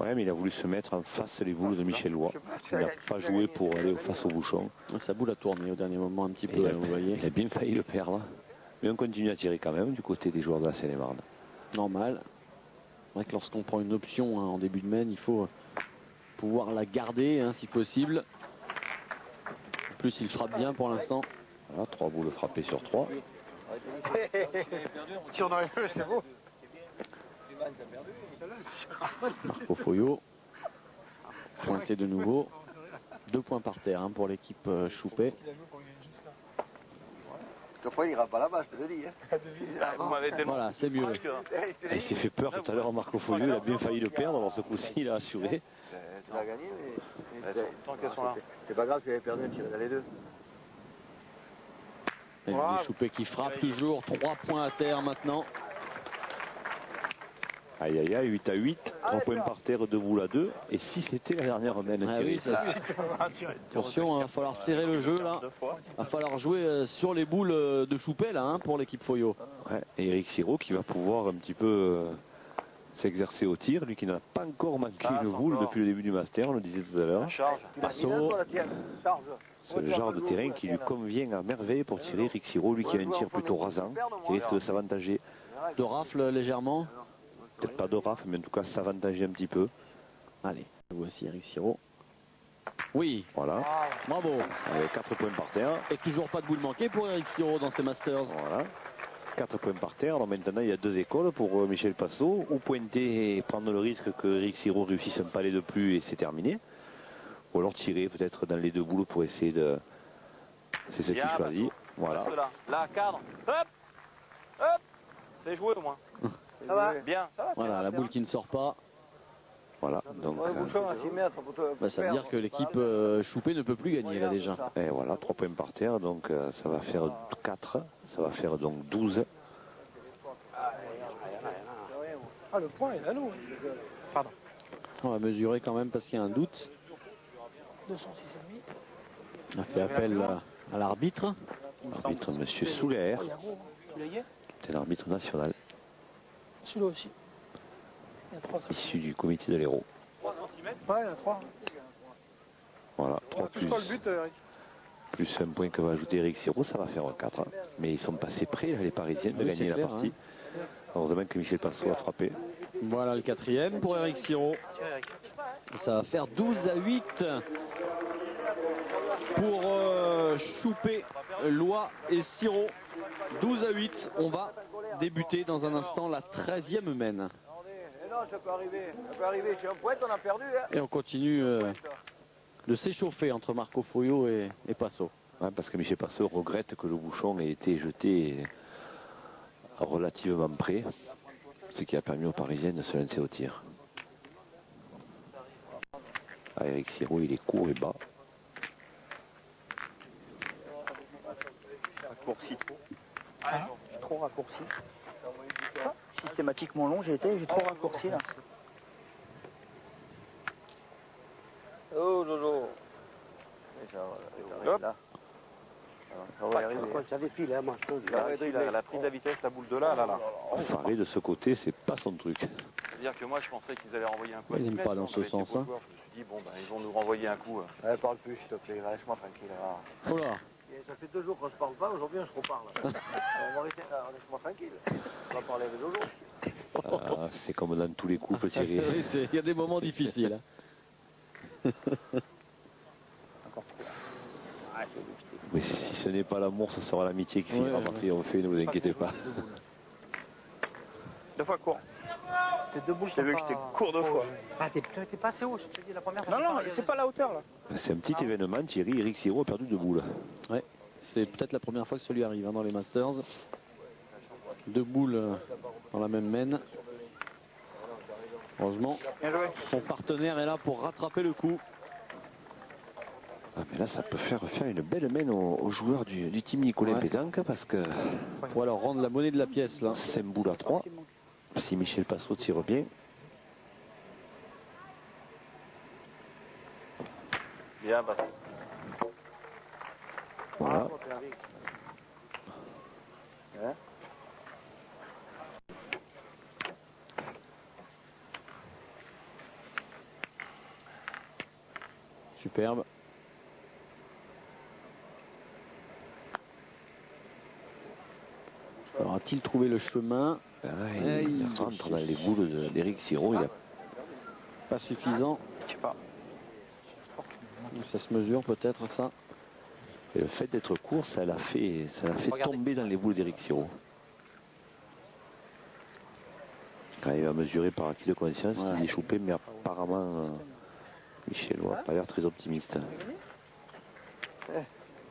Ouais, mais il a voulu se mettre en face les boules de Michel Loy. Il n'a pas joué pour aller face au bouchon. Sa boule a tourné au dernier moment un petit peu, vous voyez. Il a bien failli le perdre. Mais on continue à tirer quand même du côté des joueurs de la Seine-et-Marne. Normal. C'est vrai que lorsqu'on prend une option en début de mène, il faut pouvoir la garder si possible. En plus, il frappe bien pour l'instant. Voilà, 3 boules frappées sur 3. Si on arrive, c'est beau. Marco Foglio pointé de nouveau. 2 points par terre pour l'équipe Choupet. Quelquefois, il ira pas là-bas, je te le dis. Voilà, c'est mieux. Il s'est fait peur tout à l'heure, Marco Foglio. Il a bien failli le perdre. Alors ce coup-ci, il a assuré. Tu l'as gagné, mais tant qu'elles sont là. C'est pas grave, tu avais perdu, tu vas les 2. Et Choupet qui frappe toujours. 3 points à terre maintenant. Aïe aïe aïe, 8 à 8, 3 points par terre, 2 boules à 2. Et si c'était la dernière mène, oui, attention, il va falloir serrer le jeu là. Il va falloir jouer sur les boules de Choupet là pour l'équipe Foglio. Ouais, et Eric Siro qui va pouvoir un petit peu s'exercer au tir, lui qui n'a pas encore manqué une boule depuis le début du Master, on le disait tout à l'heure. Passo. C'est le genre de terrain qui lui convient à merveille pour tirer. Eric Siro, lui qui a un tir plutôt rasant, qui risque de s'avantager. De rafle légèrement. Peut-être pas de rafle, mais en tout cas s'avantager un petit peu. Allez, voici Eric Siro. Oui. Voilà. Bravo. Avec 4 points par terre. Et toujours pas de boule manquée pour Eric Siro dans ses Masters. Voilà. 4 points par terre. Alors maintenant, il y a 2 écoles pour Michel Passo. Ou pointer et prendre le risque que Eric Siro réussisse un palais de plus et c'est terminé. Ou alors tirer peut-être dans les 2 boules pour essayer de... C'est ce qu'il choisit. Voilà. Là, cadre. Hop. Hop. C'est joué au moins. Ça va bien. Voilà, la boule qui ne sort pas. Voilà, donc ça veut dire que l'équipe Choupet ne peut plus gagner là déjà. Et voilà, 3 points par terre, donc ça va faire 4, ça va faire donc 12. Ah, le point est à nous. Pardon. On va mesurer quand même parce qu'il y a un doute. 206,5. On a fait appel à l'arbitre. L'arbitre, monsieur Souler. C'est l'arbitre national. Celui-là aussi. Il y a 3 issu du comité de l'Hérault. 3 cm. Ouais, il y a 3. Voilà, 3 plus. Pas le but, Eric. Plus un point que va ajouter Eric Siro, ça va faire 4. Mais ils sont passés près, là, les Parisiens, de gagner la partie. Heureusement que Michel Passo a frappé. Voilà le 4e pour Eric Siro. Ça va faire 12 à 8 pour Choupet, Loy et Siro. 12 à 8. On va débuter dans un instant la 13e mène. Non, ça peut arriver. Ça peut arriver. Chez un poète, on a perdu. Et on continue de s'échauffer entre Marco Foglio et Passo. Ouais, parce que Michel Passo regrette que le bouchon ait été jeté relativement près, ce qui a permis aux Parisiens de se lancer au tir. Ah, Eric Siro, il est court et bas. Raccourci trop. Trop raccourci. Systématiquement long, j'ai trop raccourci là. Oh Jojo. Hop. Ça va y arriver. Ça défile, hein, moi. Elle a pris de la vitesse, la boule de là. Faré de ce côté, c'est pas son truc. C'est-à-dire que moi, je pensais qu'ils allaient renvoyer un coup. Il n'aime pas dans ce sens. Hein. Je me suis dit, bon, ben, ils vont nous renvoyer un coup. Parle plus, s'il te plaît. Laisse-moi tranquille. Oh là. Ça fait 2 jours qu'on se parle pas. Aujourd'hui, on se reparle. On va rester. Laisse-moi tranquille. On va parler avec Jojo. C'est comme dans tous les couples, Thierry. Il y a des moments difficiles. Mais si ce n'est pas l'amour, ce sera l'amitié qui finira par triompher, ne vous inquiétez pas. 2 fois court. T'es debout, J'ai vu que j'étais court 2 fois. Ah, t'es pas assez haut, je te dis la première fois. Non, c'est pas la hauteur là. C'est un petit événement, Thierry. Eric Siro a perdu 2 boules. Ouais, c'est peut-être la première fois que ça lui arrive dans les Masters. 2 boules dans la même main. Heureusement, son partenaire est là pour rattraper le coup. Ah, mais là, ça peut faire une belle main aux joueurs du team Nicolas Pétanque parce que. Pour alors rendre la monnaie de la pièce là. 5 boules à 3. Si Michel Passot tire bien. Bien, Passot. Voilà. Superbe. Aura-t-il trouvé le chemin? Il rentre dans les boules d'Eric Siro. Il a pas suffisant. Je sais pas. Ça se mesure peut-être ça. Et le fait d'être court, ça l'a fait tomber dans les boules d'Eric Siro. Il va mesurer par acquis de conscience. Il est choupé, mais apparemment Michel n'a pas l'air très optimiste.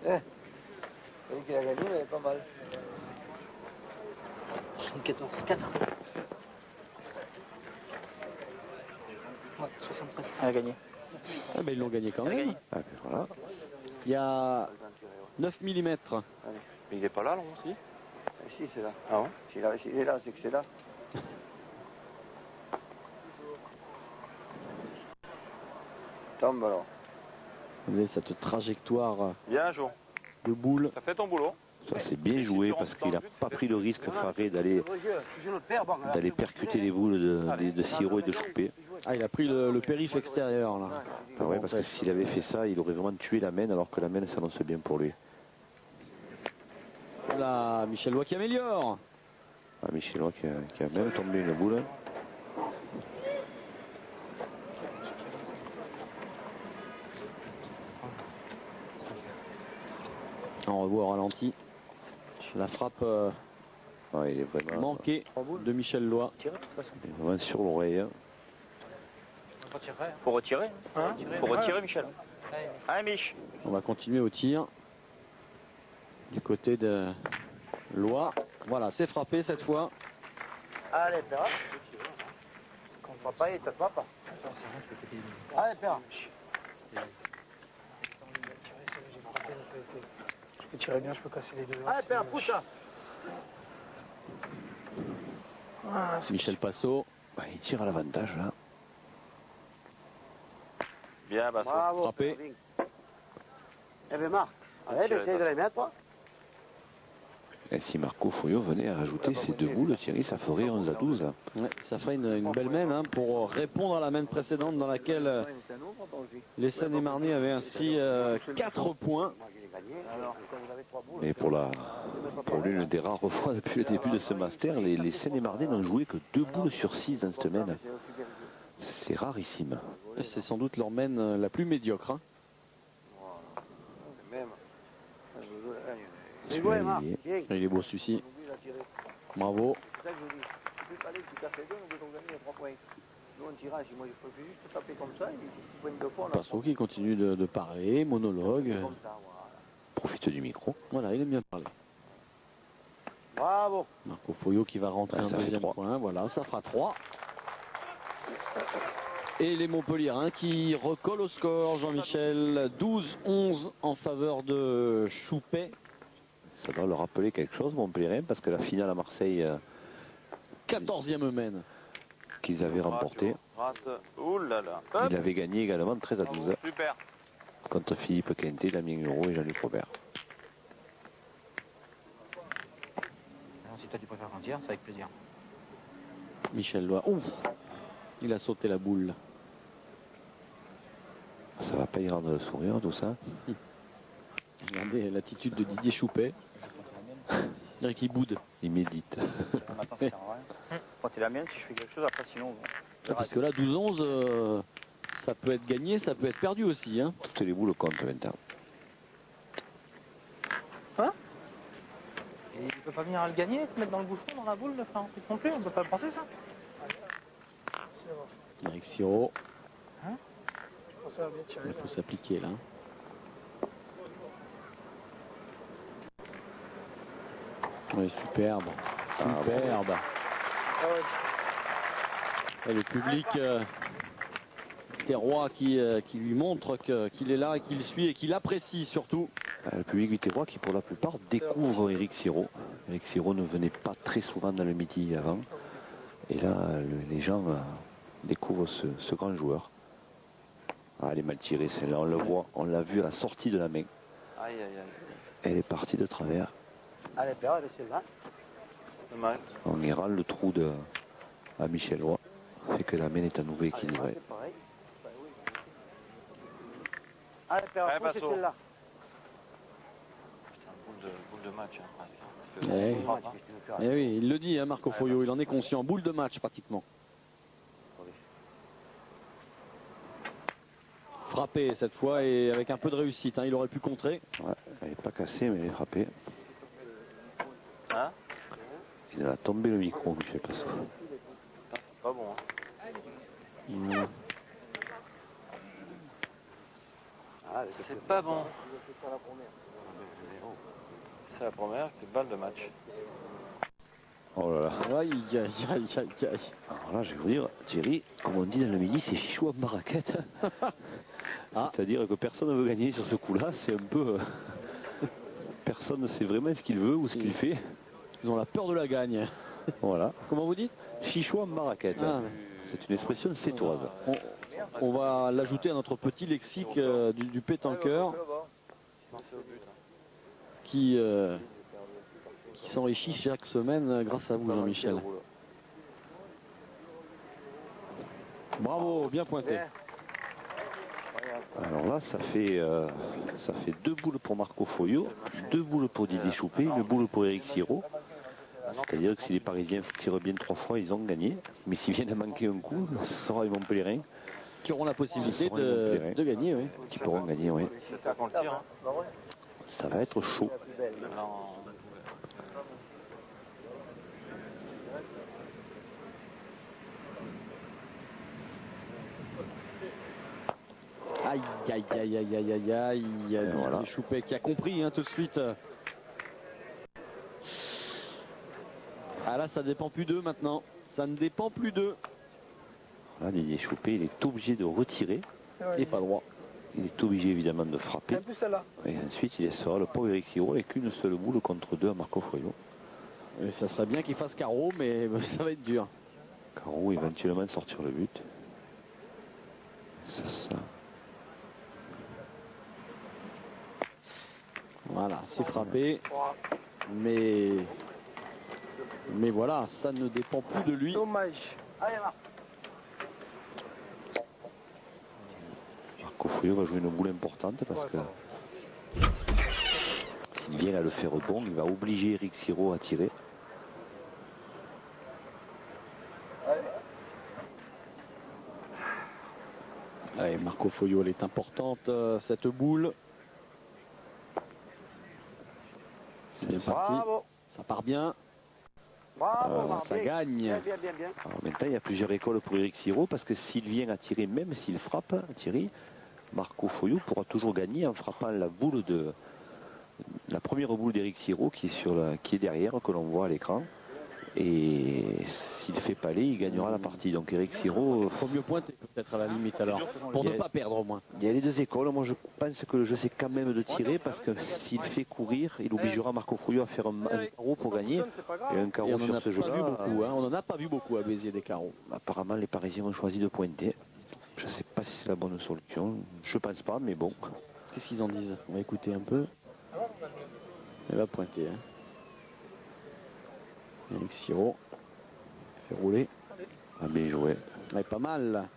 Celui qui a gagné, il est pas mal. 14-4. Ouais, 73. Elle a gagné. Ah ben ils l'ont gagné quand même. Ah, ben voilà. Il y a 9 mm. Mais il est pas là, long aussi? Si, c'est là. Ah bon? S'il est là, c'est que c'est là. Tombe alors. Vous avez cette trajectoire Bien, Jo. de boule. Ça fait ton boulot. Ça c'est bien joué parce qu'il n'a pas pris le risque faré d'aller percuter les boules de Siro et de Choupé. Ah, il a pris le périph' extérieur là. Ah ouais, parce que s'il avait fait ça, il aurait vraiment tué la main alors que la main s'annonce bien pour lui. Là, Michel Lois qui améliore. Ah, Michel Lois qui a même tombé une boule. On revoit au ralenti. La frappe il est vraiment manquée de Michel Lois. Il est vraiment sur l'oreille. Faut retirer. Faut retirer, Michel. Allez, Mich. On va continuer au tir. Du côté de Lois. Voilà, c'est frappé cette fois. Allez, Pera. Papa, il te frappe pas. Allez, Pera. Je peux tirer bien, je peux casser les deux. Allez, Pera, pousse ça. Michel Passot. Il tire à l'avantage là. Bien, Passot. Bravo. Frappé. Eh bien, Marc, allez, essaye de les mettre. Et si Marco Foyot venait à rajouter ces 2 boules, Thierry, ça ferait 11 à 12. Ouais, ça ferait une belle main pour répondre à la main précédente dans laquelle les Seine-et-Marnais avaient inscrit 4 points. Mais pour l'une des rares fois depuis le début de ce master, les Seine-et-Marnais n'ont joué que 2 boules sur 6 dans cette main. C'est rarissime. C'est sans doute leur main la plus médiocre. Il est beau celui-ci. Bravo. Passot qui continue de parler, monologue. Profite du micro. Voilà, il aime bien parler. Bravo. Marco Foyot qui va rentrer un deuxième point. Voilà, ça fera 3. Et les Montpelliérains qui recollent au score, Jean-Michel. 12-11 en faveur de Choupet. Ça doit leur rappeler quelque chose, Montpellier, parce que la finale à Marseille, 14e main qu'ils avaient remportée, il avait gagné également 13 à 12. Super. Contre Philippe Quintet, Damien Hureau et Jean-Luc Robert. Si toi tu préfères qu'on tire, c'est avec plaisir. Michel Lois. Ouf, il a sauté la boule. Ça va pas y rendre le sourire, tout ça. Regardez l'attitude de Didier Choupet. Il dirait qu'il boude. Il médite. rater la mienne si je fais quelque chose après, sinon. Bon, parce que là, 12-11, ça peut être gagné, ça peut être perdu aussi. Hein. Toutes les boules comptent maintenant. Hein? Et il peut pas venir le gagner, se mettre dans le bouchon, dans la boule, de faire un truc non plus, on peut pas le penser ça. Eric Siro. Hein? Il faut s'appliquer là. Oui, superbe. Superbe. Et le public terrois qui lui montre qu'il est là et qu'il suit et qu'il apprécie surtout. Le public viterrois qui pour la plupart découvre Eric Siro. Eric Siro ne venait pas très souvent dans le midi avant. Et là, les gens découvrent ce grand joueur. Ah, elle est mal tirée celle-là, on le voit, on l'a vu à la sortie de la main. Aïe, aïe, aïe. Elle est partie de travers. Allez, Père, elle est celle-là. Dommage. En errant le trou à Michel Roy, fait que la main est à nouveau équilibrée. Allez, Père, Allez, c'est celle-là. C'est un boule de match, hein, presque. Eh oui, il le dit, hein, Marco Foglio, il en est conscient. Boule de match pratiquement. Frappé cette fois et avec un peu de réussite, hein, il aurait pu contrer. Ouais, elle n'est pas cassée mais elle est frappée. Hein? Il a tombé le micro, Michel Passot. C'est pas bon. Hein. C'est pas bon. C'est la première, c'est balle de match. Oh là là. Aïe, aïe, aïe, aïe, aïe. Alors là, je vais vous dire, Thierry, comme on dit dans le midi, c'est chichou en baraquette. C'est-à-dire que personne ne veut gagner sur ce coup-là. C'est un peu... personne ne sait vraiment ce qu'il veut ou ce qu'il fait. Ils ont la peur de la gagne. Voilà. Comment vous dites? Chichou en baraquette. C'est une expression sétoise. On va l'ajouter à notre petit lexique du pétanqueur qui s'enrichit chaque semaine grâce à vous, Jean-Michel. Bravo, bien pointé. Alors là, ça fait 2 boules pour Marco Foglio, 2 boules pour Didier Choupé, 1 boule pour Eric Siro. C'est-à-dire que si les Parisiens tirent bien 3 fois, ils ont gagné. Mais s'ils viennent à manquer un coup, ce sera les Montpellierins qui auront la possibilité de gagner, oui. Qui pourront gagner, oui. Ça va être chaud. Aïe, aïe, aïe, aïe, aïe, aïe, aïe. Il y a voilà. Choupé qui a compris tout de suite. Ah là, ça dépend plus d'eux maintenant. Ça ne dépend plus d'eux. Là, Didier Choupé, il est obligé de retirer. Et pas droit. Il est obligé évidemment de frapper. Et ensuite, il laissera le pauvre Eric Siro avec une seule boule contre 2 à Marco Foglio. Et ça serait bien qu'il fasse carreau, mais ça va être dur. Carreau, éventuellement sortir le but. Ça. Voilà, c'est frappé. Mais voilà, ça ne dépend plus de lui. Dommage. Allez, Marco Foglio va jouer une boule importante parce que s'il vient à le faire bon, il va obliger Eric Siro à tirer. Allez, Marco Foglio, elle est importante, cette boule. C'est bien parti. Bravo. Ça part bien. Bravo, ça gagne. Bien. Alors maintenant, il y a plusieurs écoles pour Eric Siro parce que s'il vient à tirer, même s'il frappe, Thierry, Marco Foglio pourra toujours gagner en frappant la boule la première boule d'Eric Siro qui est derrière, que l'on voit à l'écran. Et s'il fait palais, il gagnera la partie. Donc Eric Siro... Il faut mieux pointer peut-être à la limite alors, pour ne pas perdre au moins. Il y a les deux écoles. Moi je pense que le jeu c'est quand même de tirer parce que s'il fait courir, il obligera Marco Foglio à faire un carreau pour gagner. Et un carreau sur ce jeu-là... On n'en a pas vu beaucoup à Béziers des carreaux. Apparemment les Parisiens ont choisi de pointer. Je ne sais pas si c'est la bonne solution. Je pense pas, mais bon. Qu'est-ce qu'ils en disent? On va écouter un peu. Elle va pointer. Eric Siro fait rouler. Ah, bien joué. Ouais, pas mal.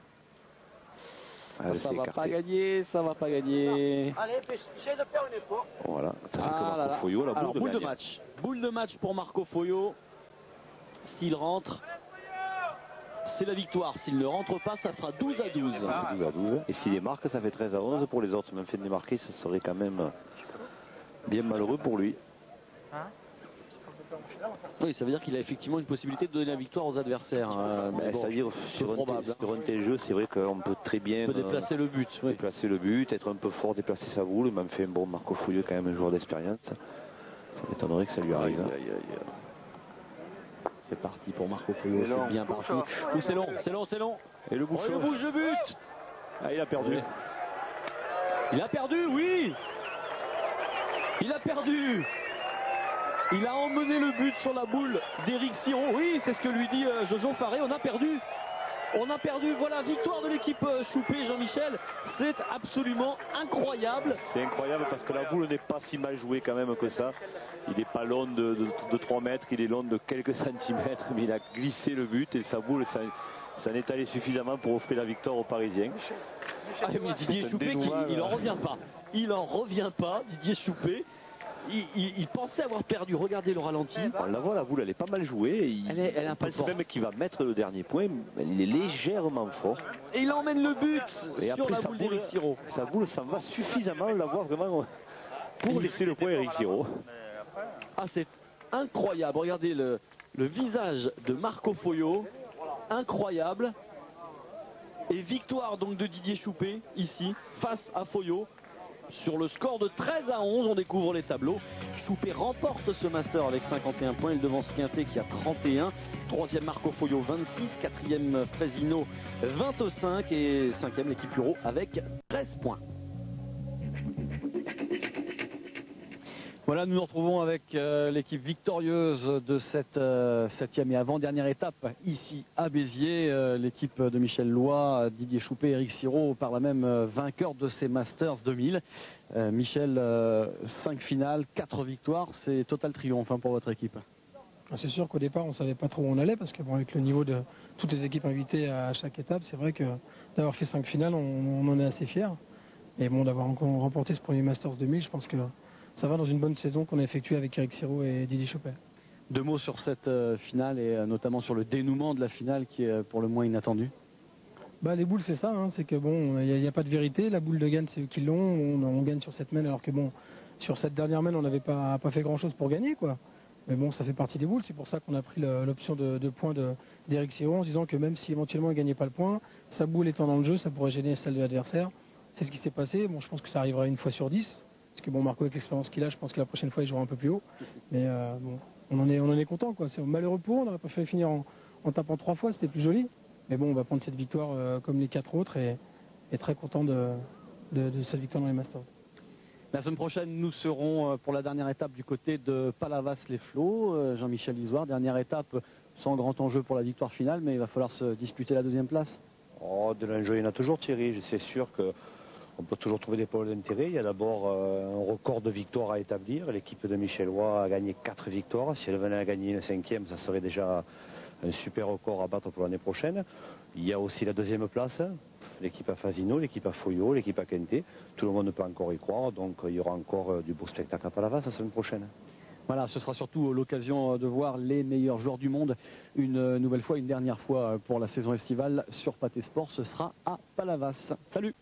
Ça va pas gagner, ça va pas gagner. Allez, essaye de faire une effort. Voilà, ça fait que Marco Foglio, la boule de match. Boule de match pour Marco Foglio. S'il rentre, c'est la victoire. S'il ne rentre pas, ça fera 12 à 12. Ça fait 12 à 12. Et s'il les marque, ça fait 13 à 11 pour les autres. Même fait de les marquer, ça serait quand même bien malheureux pour lui. Oui, ça veut dire qu'il a effectivement une possibilité de donner la victoire aux adversaires. Mais bon, c'est-à-dire sur un tel jeu, c'est vrai qu'on peut très bien déplacer le but. Déplacer le but, être un peu fort, déplacer sa boule. Même fait un bon Marco Foyot, quand même un joueur d'expérience. Ça m'étonnerait que ça lui arrive. C'est parti pour Marco Foyot, c'est bien parti. C'est long, c'est long, c'est long. Et le bouchon. Il bouge le but. Ah, il a perdu. Il a perdu, oui. Il a perdu. Il a emmené le but sur la boule d'Éric Sirot. Oui, c'est ce que lui dit Jojo Faré. On a perdu. On a perdu. Voilà, victoire de l'équipe Choupé, Jean-Michel. C'est absolument incroyable. C'est incroyable parce que la boule n'est pas si mal jouée quand même que ça. Il n'est pas long de 3 mètres, il est long de quelques centimètres, mais il a glissé le but et sa boule s'en est allé suffisamment pour offrir la victoire aux Parisiens. Ah, mais Didier Choupé, il n'en revient pas. Il n'en revient pas, Didier Choupé. Il pensait avoir perdu. Regardez le ralenti. On la voit, la boule, elle est pas mal jouée. Elle a pense même qu'il va mettre le dernier point. Il est légèrement fort. Et il emmène le but et sur la boule d'Éric Sirot. Sa boule, ça va suffisamment l'avoir vraiment pour laisser le point à Éric Sirot. Ah, c'est incroyable. Regardez le visage de Marco Foyot. Incroyable. Et victoire donc de Didier Choupé ici face à Foyot. Sur le score de 13 à 11, on découvre les tableaux. Choupé remporte ce Master avec 51 points. Il devance Quintet qui a 31. Troisième Marco Foyot 26. Quatrième Fazino 25. Et cinquième l'équipe Euro avec 13 points. Voilà, nous nous retrouvons avec l'équipe victorieuse de cette 7e et avant-dernière étape ici à Béziers. L'équipe de Michel Loy, Didier Choupé, Éric Sirot, par là même vainqueur de ces Masters 2000. Michel, 5 finales, 4 victoires, c'est total triomphe pour votre équipe. C'est sûr qu'au départ on ne savait pas trop où on allait parce que bon, avec le niveau de toutes les équipes invitées à chaque étape, c'est vrai que d'avoir fait 5 finales, on en est assez fiers. Et bon, d'avoir encore remporté ce premier Masters 2000, je pense que ça va dans une bonne saison qu'on a effectuée avec Éric Sirot et Didier Choupé. 2 mots sur cette finale et notamment sur le dénouement de la finale qui est pour le moins inattendu. Les boules, c'est ça, c'est que bon, il n'y a pas de vérité. La boule de gagne, c'est eux qui l'ont. On gagne sur cette main alors que bon, sur cette dernière main, on n'avait pas fait grand chose pour gagner, quoi. Mais bon, ça fait partie des boules. C'est pour ça qu'on a pris l'option de points d'Éric Sirot en se disant que même si éventuellement il ne gagnait pas le point, sa boule étant dans le jeu, ça pourrait gêner celle de l'adversaire. C'est ce qui s'est passé. Bon, je pense que ça arrivera une fois sur 10. Parce que bon, Marco, avec l'expérience qu'il a, je pense que la prochaine fois, il jouera un peu plus haut. Mais bon, on en est content, quoi. C'est malheureux pour eux, on aurait préféré finir en tapant 3 fois, c'était plus joli. Mais bon, on va prendre cette victoire comme les 4 autres et très content de cette victoire dans les Masters. La semaine prochaine, nous serons pour la dernière étape du côté de Palavas-les-Flots. Jean-Michel Isoire, dernière étape sans grand enjeu pour la victoire finale, mais il va falloir se disputer la 2e place. Oh, de l'enjeu, il y en a toujours, Thierry. C'est sûr que on peut toujours trouver des pôles d'intérêt. Il y a d'abord un record de victoires à établir. L'équipe de Michel Loy a gagné 4 victoires. Si elle venait à gagner une 5e, ça serait déjà un super record à battre pour l'année prochaine. Il y a aussi la 2e place. L'équipe à Fazino, l'équipe à Foyot, l'équipe à Quintet. Tout le monde ne peut encore y croire. Donc il y aura encore du beau spectacle à Palavas la semaine prochaine. Voilà, ce sera surtout l'occasion de voir les meilleurs joueurs du monde une nouvelle fois, une dernière fois pour la saison estivale sur Pathé Sport. Ce sera à Palavas. Salut!